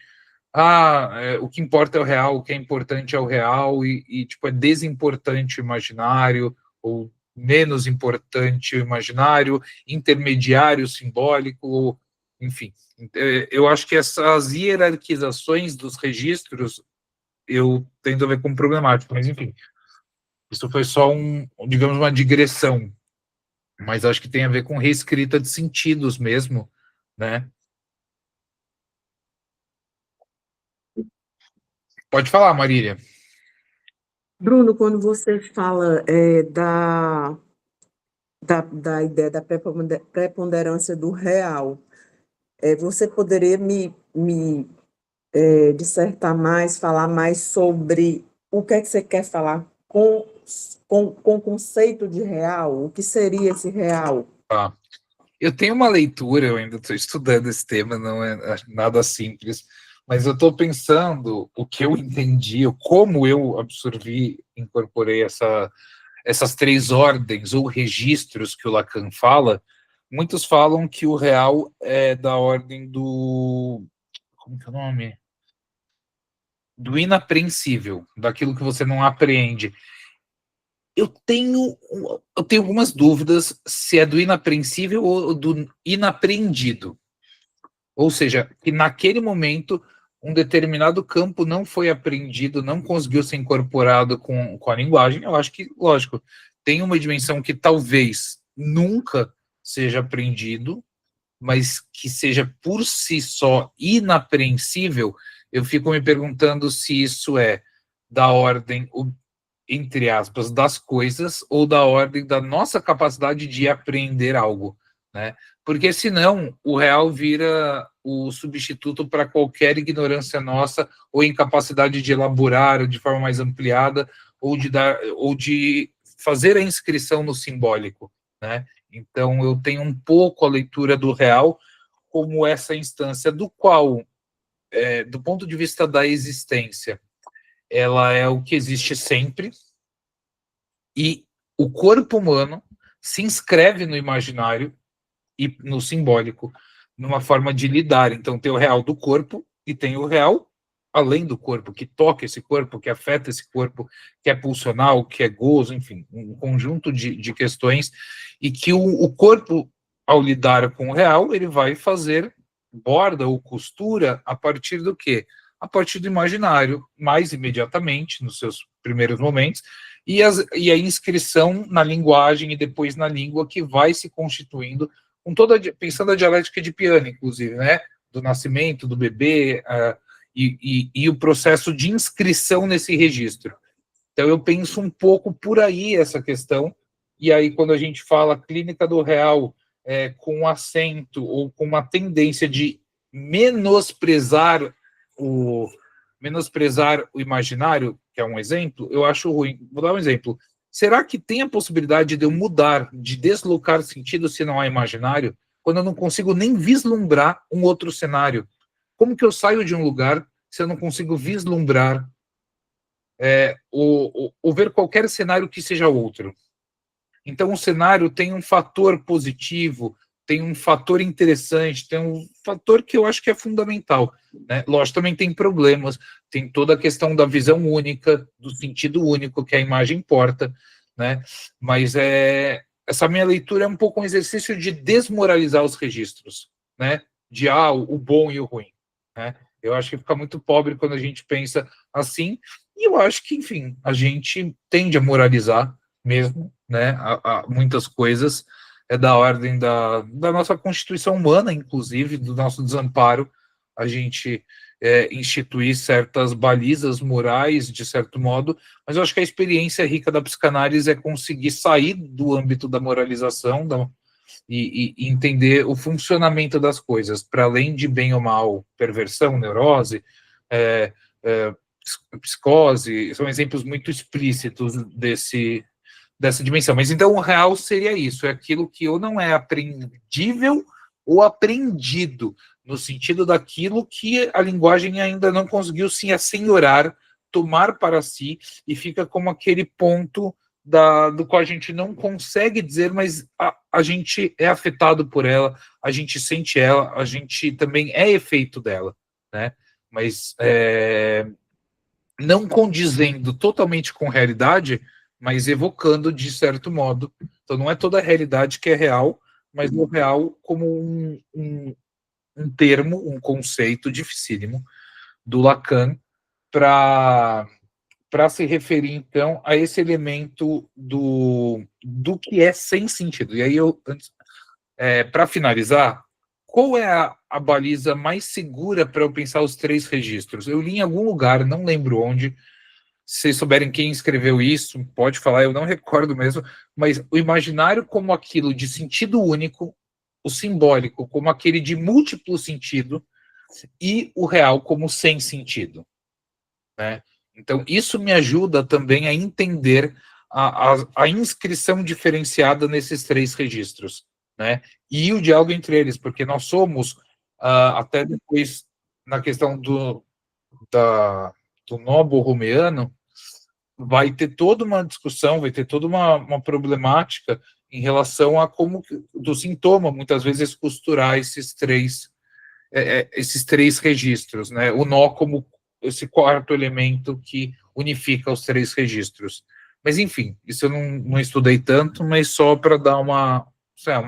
o que importa é o real, o que é importante é o real, tipo, é desimportante o imaginário, ou menos importante o imaginário, intermediário o simbólico, ou, enfim. Eu acho que essas hierarquizações dos registros eu tendo a ver como problemático, mas enfim. Isso foi só digamos, uma digressão, mas acho que tem a ver com reescrita de sentidos mesmo, né? Pode falar, Marília. Bruno, quando você fala da ideia da preponderância do real, você poderia me dissertar mais, falar mais sobre o que é que você quer falar com o conceito de real? O que seria esse real? Eu tenho uma leitura, eu ainda estou estudando esse tema, não é nada simples, Mas eu estou pensando o que eu entendi, como eu absorvi, incorporei essas três ordens ou registros que o Lacan fala. Muitos falam que o real é da ordem do... Como que é o nome? Do inapreensível, daquilo que você não apreende. Eu tenho algumas dúvidas se é do inapreensível ou do inapreendido. Ou seja, que naquele momento um determinado campo não foi aprendido, não conseguiu ser incorporado com a linguagem. Eu acho que, lógico, tem uma dimensão que talvez nunca seja aprendido, mas que seja por si só inapreensível. Eu fico me perguntando se isso é da ordem, entre aspas, das coisas ou da ordem da nossa capacidade de aprender algo, né? Porque senão o real vira o substituto para qualquer ignorância nossa ou incapacidade de elaborar de forma mais ampliada ou de fazer a inscrição no simbólico, né? Então eu tenho um pouco a leitura do real como essa instância do qual, do ponto de vista da existência, ela é o que existe sempre, e o corpo humano se inscreve no imaginário e no simbólico, numa forma de lidar. Então tem o real do corpo e tem o real além do corpo, que toca esse corpo, que afeta esse corpo, que é pulsional, que é gozo, enfim, um conjunto de questões, e que o corpo, ao lidar com o real, ele vai fazer borda ou costura a partir do quê? A partir do imaginário, mais imediatamente, nos seus primeiros momentos, e a inscrição na linguagem e depois na língua que vai se constituindo, com pensando a dialética de Peano, inclusive, né? Do nascimento, do bebê, e o processo de inscrição nesse registro. Então eu penso um pouco por aí essa questão, e aí quando a gente fala clínica do real com acento ou com uma tendência de menosprezar o imaginário, que é um exemplo, eu acho ruim. Vou dar um exemplo. Será que tem a possibilidade de eu mudar, de deslocar sentido se não há imaginário, quando eu não consigo nem vislumbrar um outro cenário? Como que eu saio de um lugar se eu não consigo vislumbrar ou ver qualquer cenário que seja outro? Então, o cenário tem um fator positivo, tem um fator interessante, tem um fator que eu acho que é fundamental, né? Lógico, também tem problemas, tem toda a questão da visão única, do sentido único que a imagem porta, né? Mas essa minha leitura é um pouco um exercício de desmoralizar os registros, né? De o bom e o ruim, né? Eu acho que fica muito pobre quando a gente pensa assim, e eu acho que, enfim, a gente tende a moralizar mesmo, né? A muitas coisas. É da ordem da nossa constituição humana, inclusive, do nosso desamparo, a gente instituir certas balizas morais, de certo modo, mas eu acho que a experiência rica da psicanálise é conseguir sair do âmbito da moralização e entender o funcionamento das coisas, para além de bem ou mal, perversão, neurose, psicose, são exemplos muito explícitos dessa dimensão. Mas então o real seria isso, é aquilo que ou não é aprendível ou aprendido, no sentido daquilo que a linguagem ainda não conseguiu se assenhorar, tomar para si, e fica como aquele ponto do qual a gente não consegue dizer, mas a gente é afetado por ela, a gente sente ela, a gente também é efeito dela, né? Mas não condizendo totalmente com a realidade, mas evocando de certo modo. Então não é toda a realidade que é real, mas o real como um termo, um conceito dificílimo do Lacan para se referir, então, a esse elemento do que é sem sentido. E aí, para finalizar, qual é a baliza mais segura para eu pensar os três registros? Eu li em algum lugar, não lembro onde. Se vocês souberem quem escreveu isso, pode falar, eu não recordo mesmo, mas o imaginário como aquilo de sentido único, o simbólico como aquele de múltiplo sentido, e o real como sem sentido, né? Então, isso me ajuda também a entender a inscrição diferenciada nesses três registros, né? E o diálogo entre eles, porque nós somos, até depois na questão do nó borromeano, vai ter toda uma discussão, vai ter toda uma problemática em relação a como do sintoma, muitas vezes, costurar esses três registros, né? O nó como esse quarto elemento que unifica os três registros. Mas, enfim, isso eu não estudei tanto, mas só para dar uma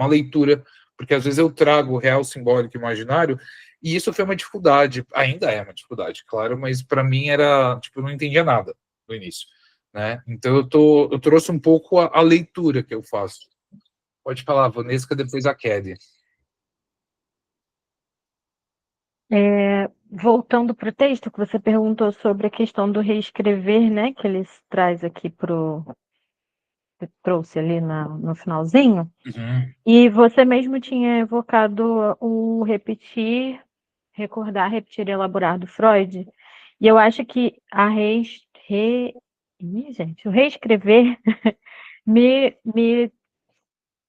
leitura, porque às vezes eu trago o real, simbólico e imaginário, e isso foi uma dificuldade, ainda é uma dificuldade, claro, mas para mim era, tipo, eu não entendia nada no início, né? Então eu trouxe um pouco a leitura que eu faço. Pode falar, Vanesca, depois a Kelly. Voltando para o texto que você perguntou sobre a questão do reescrever, né, que eles traz aqui trouxe ali no finalzinho, e você mesmo tinha evocado o repetir, recordar, repetir e elaborar do Freud, e eu acho que o reescrever me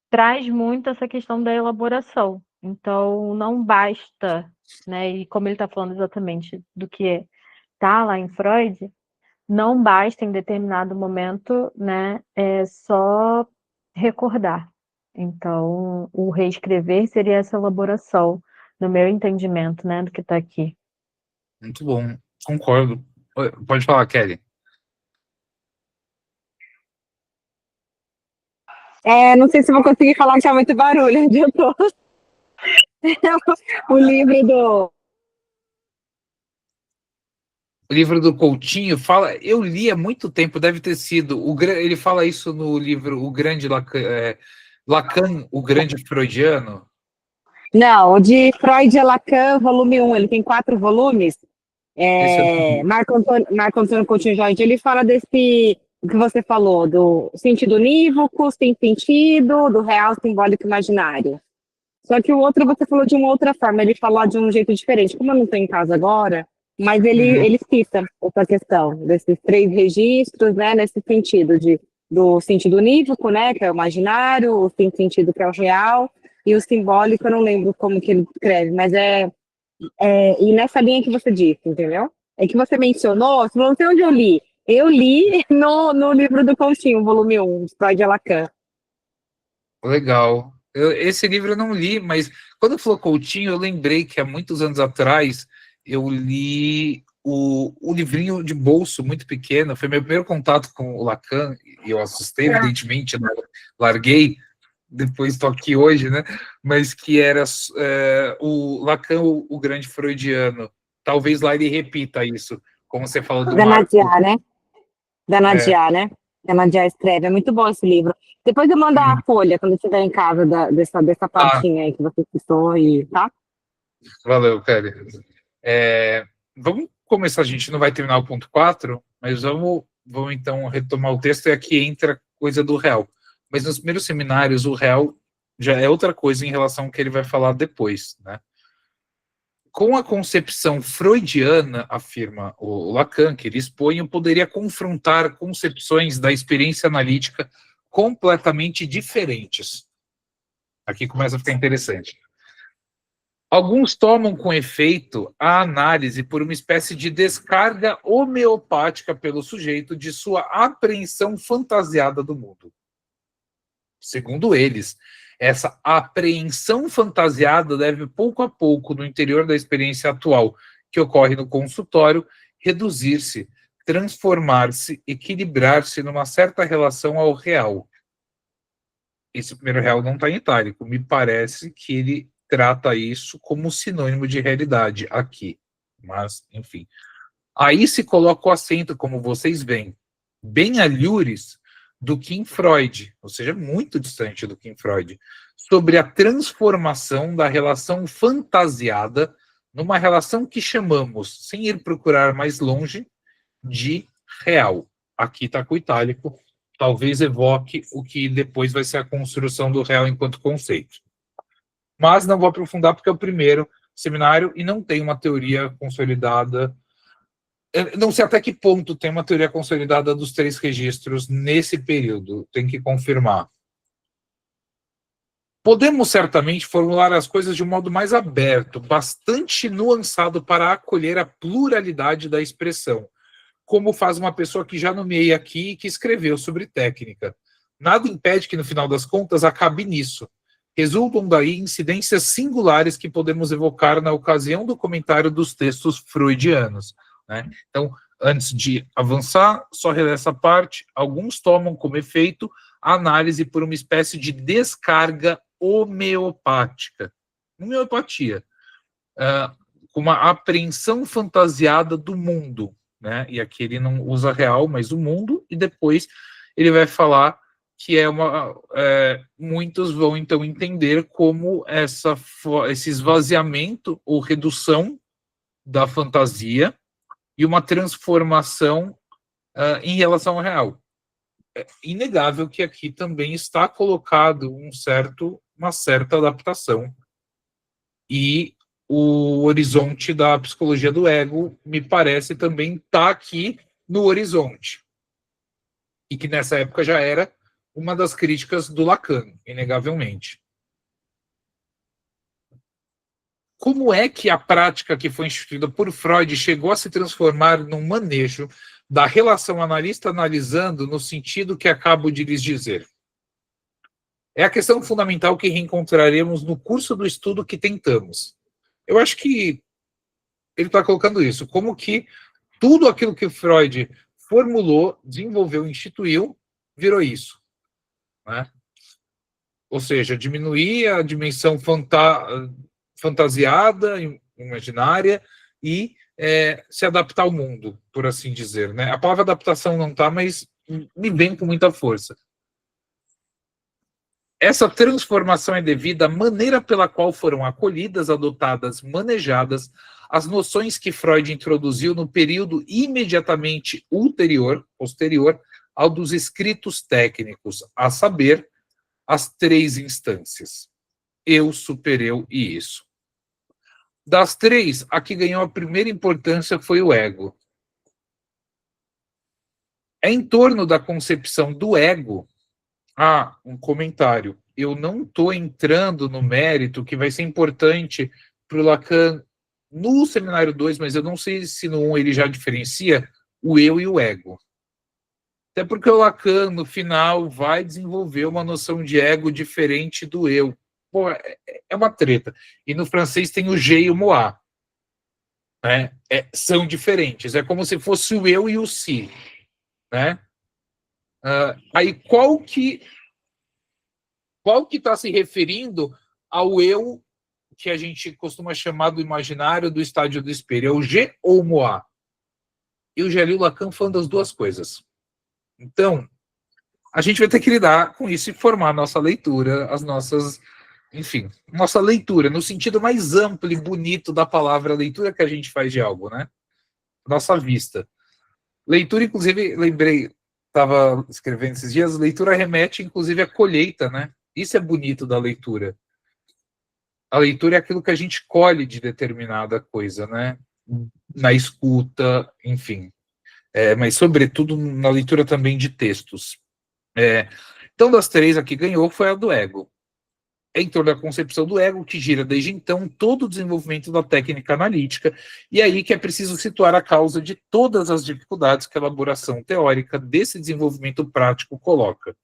traz muito essa questão da elaboração. Então, não basta, né? E como ele está falando exatamente do que está lá em Freud, não basta em determinado momento, né? Só recordar. Então, o reescrever seria essa elaboração, no meu entendimento, né? Do que está aqui. Muito bom, concordo. Pode falar, Kelly. Não sei se vou conseguir falar que tinha muito barulho onde eu tô. O livro do... O livro do Coutinho fala, eu li há muito tempo, deve ter sido, ele fala isso no livro O Grande Lacan, o Grande Freudiano. Não, o de Freud e Lacan, volume 1, ele tem 4 volumes. Marco Antônio Coutinho Jorge, ele fala desse, o que você falou, do sentido unívoco, sem sentido, do real, simbólico, imaginário. Só que o outro você falou de uma outra forma, ele falou de um jeito diferente. Como eu não estou em casa agora, mas ele cita essa questão desses 3 registros, né, nesse sentido do sentido unívoco, né, que é o imaginário, o sem sentido, que é o real, e o simbólico, eu não lembro como que ele escreve, mas e nessa linha que você disse, entendeu? É que você mencionou, você não sei onde eu li. Eu li no livro do Coutinho, volume 1, Freud e Lacan. Legal. Esse livro eu não li, mas quando falou Coutinho, eu lembrei que há muitos anos atrás eu li o livrinho de bolso muito pequeno. Foi meu primeiro contato com o Lacan, e eu assustei, evidentemente, né? Larguei, depois estou aqui hoje, né? Mas que era o Lacan, o grande freudiano. Talvez lá ele repita isso, como você falou do Da Marco. Nadia, né? Da Nadia, né? Da Nadia escreve. É muito bom esse livro. Depois eu mando a folha, quando estiver em casa, dessa partinha aí que você citou, tá? Valeu, Kelly. Vamos começar, a gente não vai terminar o ponto 4, mas vamos então retomar o texto, e aqui entra a coisa do réu. Mas nos primeiros seminários, o réu já é outra coisa em relação ao que ele vai falar depois, né? Com a concepção freudiana, afirma o Lacan, que ele expõe, eu poderia confrontar concepções da experiência analítica completamente diferentes. Aqui começa a ficar interessante. Alguns tomam com efeito a análise por uma espécie de descarga homeopática pelo sujeito de sua apreensão fantasiada do mundo. Segundo eles, essa apreensão fantasiada deve, pouco a pouco, no interior da experiência atual, que ocorre no consultório, reduzir-se, transformar-se, equilibrar-se numa certa relação ao real. Esse primeiro real não está em itálico. Me parece que ele trata isso como sinônimo de realidade aqui. Mas, enfim. Aí se coloca o acento, como vocês veem, bem alhures do Kim Freud, ou seja, muito distante do Kim Freud, sobre a transformação da relação fantasiada numa relação que chamamos, sem ir procurar mais longe, de real. Aqui está com o itálico, talvez evoque o que depois vai ser a construção do real enquanto conceito. Mas não vou aprofundar porque é o primeiro seminário e não tem uma teoria consolidada. Eu não sei até que ponto tem uma teoria consolidada dos 3 registros nesse período, tem que confirmar. Podemos certamente formular as coisas de um modo mais aberto, bastante nuançado para acolher a pluralidade da expressão, como faz uma pessoa que já nomeei aqui e que escreveu sobre técnica. Nada impede que, no final das contas, acabe nisso. Resultam daí incidências singulares que podemos evocar na ocasião do comentário dos textos freudianos, né? Então, antes de avançar, só reler essa parte, alguns tomam como efeito a análise por uma espécie de descarga homeopática, homeopatia, com uma apreensão fantasiada do mundo, né? E aqui ele não usa real, mas o mundo, e depois ele vai falar que muitos vão então entender como esse esvaziamento ou redução da fantasia e uma transformação em relação ao real. É inegável que aqui também está colocado uma certa adaptação. E o horizonte da psicologia do ego, me parece, também está aqui no horizonte. E que nessa época já era uma das críticas do Lacan, inegavelmente. Como é que a prática que foi instituída por Freud chegou a se transformar num manejo da relação analista-analisando no sentido que acabo de lhes dizer? É a questão fundamental que reencontraremos no curso do estudo que tentamos. Eu acho que ele está colocando isso, como que tudo aquilo que Freud formulou, desenvolveu, instituiu, virou isso, né? Ou seja, diminuir a dimensão fantasiada, imaginária, e se adaptar ao mundo, por assim dizer, né? A palavra adaptação não está, mas me vem com muita força. Essa transformação é devida à maneira pela qual foram acolhidas, adotadas, manejadas as noções que Freud introduziu no período imediatamente posterior ao dos escritos técnicos, a saber, as 3 instâncias: eu, supereu e isso. Das 3, a que ganhou a primeira importância foi o ego. É em torno da concepção do ego. Um comentário. Eu não estou entrando no mérito que vai ser importante para o Lacan no seminário 2, mas eu não sei se no 1 ele já diferencia o eu e o ego. Até porque o Lacan, no final, vai desenvolver uma noção de ego diferente do eu. Pô, é uma treta. E no francês tem o je e o moi. Né? São diferentes. É como se fosse o eu e o si. Né? Aí qual que está se referindo ao eu que a gente costuma chamar do imaginário do estádio do espelho? É o je ou o moi? Eu já li o Lacan falando das duas coisas. Então, a gente vai ter que lidar com isso e formar a nossa leitura, nossa leitura, no sentido mais amplo e bonito da palavra leitura que a gente faz de algo, né? Nossa vista. Leitura, inclusive, lembrei, estava escrevendo esses dias, leitura remete, inclusive, à colheita, né? Isso é bonito da leitura. A leitura é aquilo que a gente colhe de determinada coisa, né? Na escuta, enfim. Mas, sobretudo, na leitura também de textos. Então, das 3, a que ganhou foi a do ego. É em torno da concepção do ego que gira, desde então, todo o desenvolvimento da técnica analítica, e aí que é preciso situar a causa de todas as dificuldades que a elaboração teórica desse desenvolvimento prático coloca.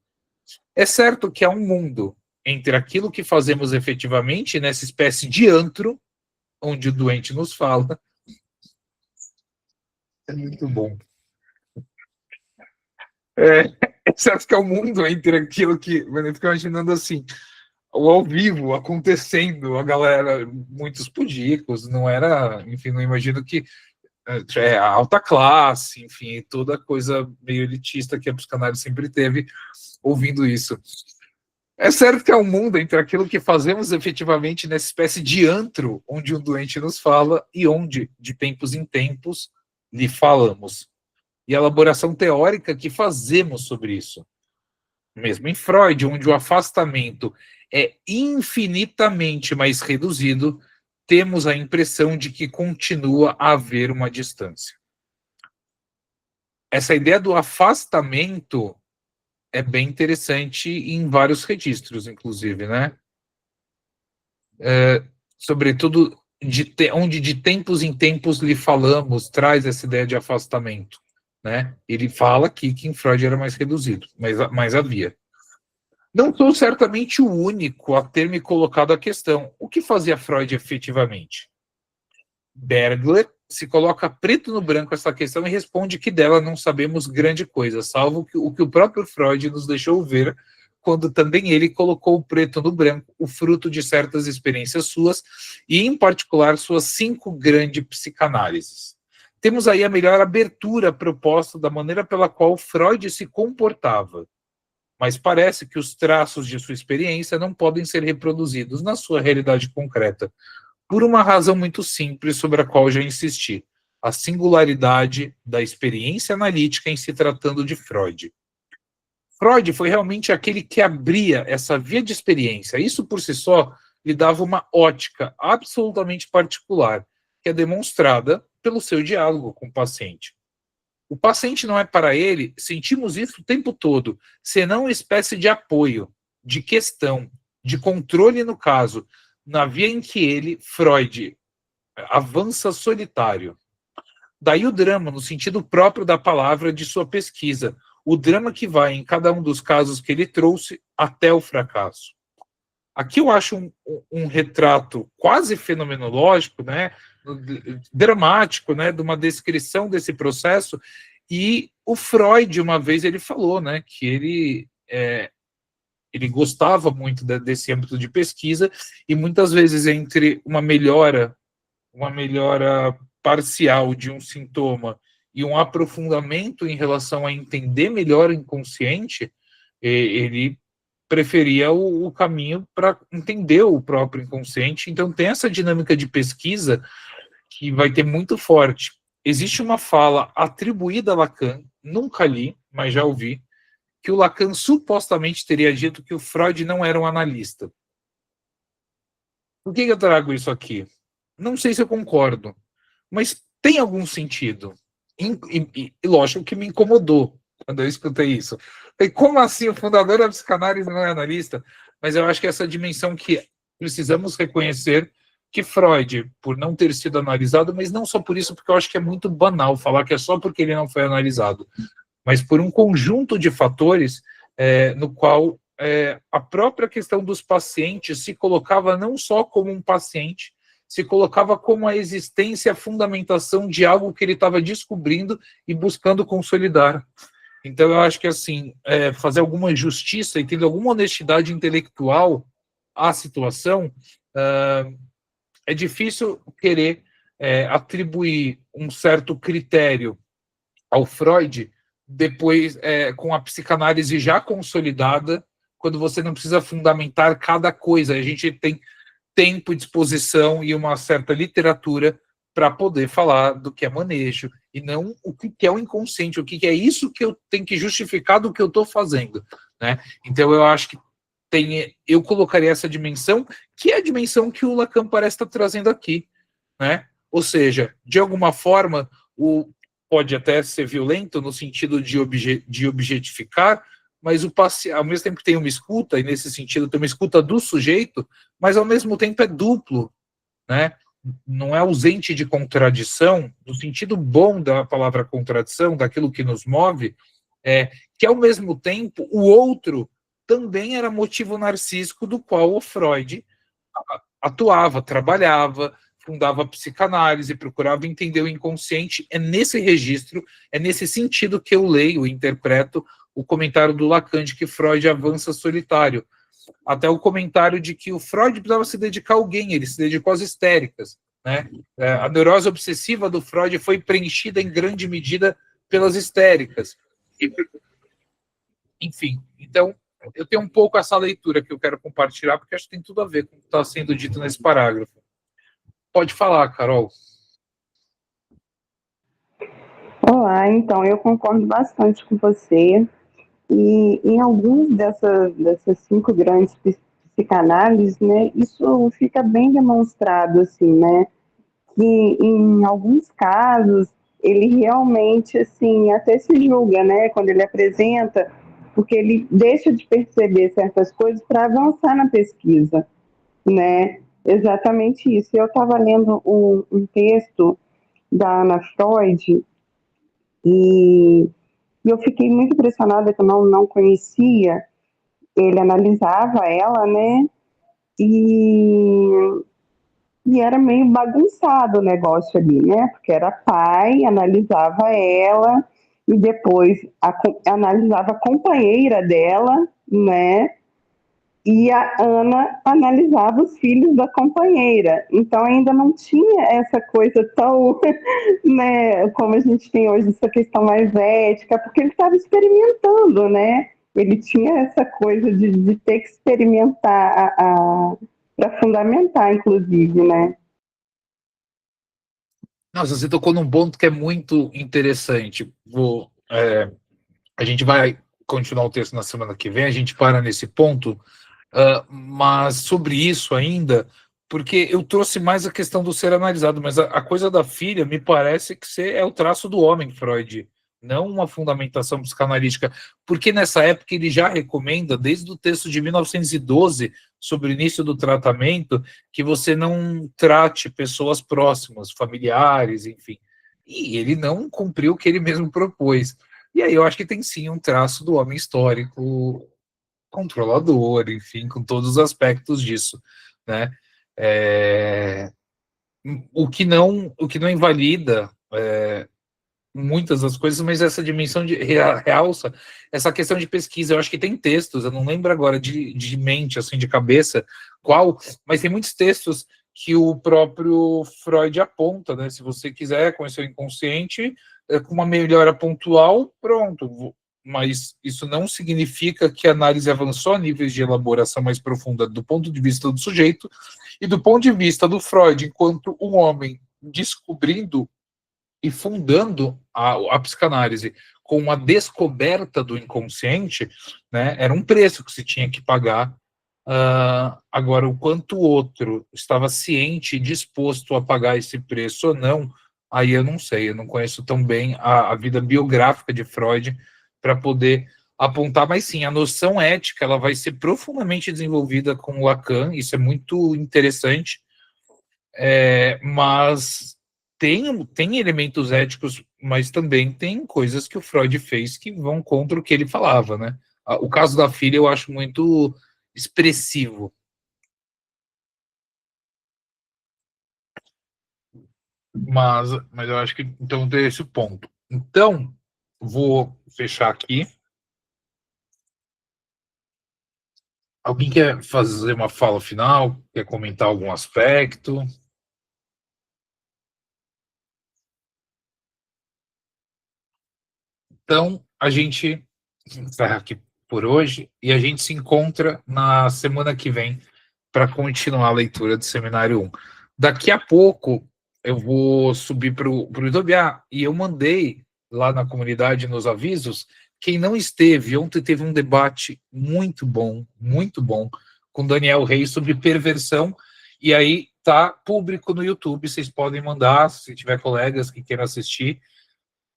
É certo que há um mundo entre aquilo que fazemos efetivamente, nessa espécie de antro, onde o doente nos fala. É muito bom. É certo que há um mundo entre aquilo que... Eu fico imaginando assim, o ao vivo acontecendo, a galera, muitos pudicos, não era... Enfim, não imagino que... a alta classe, enfim, toda coisa meio elitista que a psicanálise sempre teve, ouvindo isso. É certo que há um mundo entre aquilo que fazemos efetivamente nessa espécie de antro, onde um doente nos fala e onde, de tempos em tempos, lhe falamos. E a elaboração teórica que fazemos sobre isso. Mesmo em Freud, onde o afastamento é infinitamente mais reduzido, temos a impressão de que continua a haver uma distância. Essa ideia do afastamento é bem interessante em vários registros, inclusive, né? sobretudo onde de tempos em tempos lhe falamos, traz essa ideia de afastamento, né? Ele fala aqui que em Freud era mais reduzido, mas havia. Não sou certamente o único a ter me colocado a questão. O que fazia Freud efetivamente? Bergler se coloca preto no branco essa questão e responde que dela não sabemos grande coisa, salvo o que o próprio Freud nos deixou ver quando também ele colocou o preto no branco, o fruto de certas experiências suas, e em particular suas 5 grandes psicanálises. Temos aí a melhor abertura proposta da maneira pela qual Freud se comportava, mas parece que os traços de sua experiência não podem ser reproduzidos na sua realidade concreta, por uma razão muito simples sobre a qual já insisti: a singularidade da experiência analítica em se tratando de Freud. Freud foi realmente aquele que abria essa via de experiência. Isso por si só lhe dava uma ótica absolutamente particular, que é demonstrada pelo seu diálogo com o paciente. O paciente não é para ele, sentimos isso o tempo todo, senão uma espécie de apoio, de questão, de controle no caso, na via em que ele, Freud, avança solitário. Daí o drama, no sentido próprio da palavra de sua pesquisa, o drama que vai, em cada um dos casos que ele trouxe, até o fracasso. Aqui eu acho um retrato quase fenomenológico, né, dramático, né, de uma descrição desse processo, e o Freud, uma vez, ele falou, né, que ele gostava muito desse âmbito de pesquisa, e muitas vezes entre uma melhora parcial de um sintoma e um aprofundamento em relação a entender melhor o inconsciente, ele preferia o caminho para entender o próprio inconsciente. Então tem essa dinâmica de pesquisa que vai ter muito forte. Existe uma fala atribuída a Lacan, nunca li, mas já ouvi, que o Lacan supostamente teria dito que o Freud não era um analista. Por que eu trago isso aqui? Não sei se eu concordo, mas tem algum sentido. E lógico que me incomodou quando eu escutei isso. E como assim o fundador da psicanálise não é analista? Mas eu acho que essa dimensão que precisamos reconhecer que Freud, por não ter sido analisado, mas não só por isso, porque eu acho que é muito banal falar que é só porque ele não foi analisado, mas por um conjunto de fatores no qual a própria questão dos pacientes se colocava não só como um paciente, se colocava como a existência e a fundamentação de algo que ele estava descobrindo e buscando consolidar. Então, eu acho que, assim, fazer alguma justiça e ter alguma honestidade intelectual à situação, é difícil querer atribuir um certo critério ao Freud depois, com a psicanálise já consolidada, quando você não precisa fundamentar cada coisa. A gente tem tempo, disposição e uma certa literatura para poder falar do que é manejo, e não o que é o inconsciente, o que é isso que eu tenho que justificar do que eu estou fazendo, né? Então eu acho que eu colocaria essa dimensão, que é a dimensão que o Lacan parece estar trazendo aqui, né? Ou seja, de alguma forma, pode até ser violento no sentido de objetificar, mas ao mesmo tempo tem uma escuta, e nesse sentido tem uma escuta do sujeito, mas ao mesmo tempo é duplo, né? Não é ausente de contradição, no sentido bom da palavra contradição, daquilo que nos move, que ao mesmo tempo o outro também era motivo narcísico do qual o Freud atuava, trabalhava, fundava a psicanálise, procurava entender o inconsciente. É nesse registro, é nesse sentido que eu leio e interpreto o comentário do Lacan de que Freud avança solitário. Até o comentário de que o Freud precisava se dedicar a alguém, ele se dedicou às histéricas, né? A neurose obsessiva do Freud foi preenchida em grande medida pelas histéricas. Enfim, então, eu tenho um pouco essa leitura que eu quero compartilhar, porque acho que tem tudo a ver com o que está sendo dito nesse parágrafo. Pode falar, Carol. Olá, então, eu concordo bastante com você. E em alguns dessas 5 grandes psicanálises, né, isso fica bem demonstrado, assim, né, que em alguns casos ele realmente, assim, até se julga, né, quando ele apresenta, porque ele deixa de perceber certas coisas para avançar na pesquisa, né. exatamente isso. Eu estava lendo um texto da Ana Freud e eu fiquei muito impressionada, que eu não conhecia. Ele analisava ela, né? E era meio bagunçado o negócio ali, né? Porque era pai, analisava ela e depois analisava a companheira dela, né? E a Ana analisava os filhos da companheira. Então ainda não tinha essa coisa tão, né, como a gente tem hoje, essa questão mais ética, porque ele estava experimentando, né? Ele tinha essa coisa de ter que experimentar para fundamentar, inclusive, né? Nossa, você tocou num ponto que é muito interessante. A gente vai continuar o texto na semana que vem, a gente para nesse ponto, mas sobre isso ainda, porque eu trouxe mais a questão do ser analisado, mas a coisa da filha me parece que é o traço do homem, Freud, não uma fundamentação psicanalítica, porque nessa época ele já recomenda, desde o texto de 1912, sobre o início do tratamento, que você não trate pessoas próximas, familiares, enfim. E ele não cumpriu o que ele mesmo propôs. E aí eu acho que tem sim um traço do homem histórico controlador, enfim, com todos os aspectos disso, né? É, o que não invalida muitas das coisas, mas essa dimensão de realça essa questão de pesquisa. Eu acho que tem textos, eu não lembro agora de mente, assim, de cabeça, qual, mas tem muitos textos que o próprio Freud aponta, né? Se você quiser conhecer o inconsciente, com uma melhora pontual, pronto. Mas isso não significa que a análise avançou a níveis de elaboração mais profunda do ponto de vista do sujeito e do ponto de vista do Freud, enquanto um homem descobrindo e fundando a psicanálise com a descoberta do inconsciente, né, era um preço que se tinha que pagar. Agora, o quanto o outro estava ciente e disposto a pagar esse preço ou não, aí eu não sei, eu não conheço tão bem a vida biográfica de Freud para poder apontar, mas sim, a noção ética ela vai ser profundamente desenvolvida com Lacan, isso é muito interessante, mas tem elementos éticos, mas também tem coisas que o Freud fez que vão contra o que ele falava, né? O caso da filha eu acho muito expressivo. Mas eu acho que então tem esse ponto. Então, vou fechar aqui. Alguém quer fazer uma fala final? Quer comentar algum aspecto? Então, a gente encerra aqui por hoje e a gente se encontra na semana que vem para continuar a leitura do Seminário 1. Daqui a pouco eu vou subir para o YouTube e eu mandei lá na comunidade, nos avisos, quem não esteve, ontem teve um debate muito bom, com Daniel Reis sobre perversão, e aí tá público no YouTube, vocês podem mandar, se tiver colegas que queiram assistir.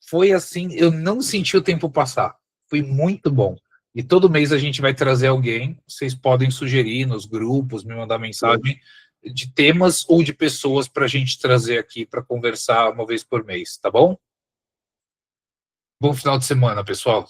Foi assim, eu não senti o tempo passar, foi muito bom. E todo mês a gente vai trazer alguém, vocês podem sugerir nos grupos, me mandar mensagem de temas ou de pessoas para a gente trazer aqui para conversar uma vez por mês, tá bom? Bom final de semana, pessoal.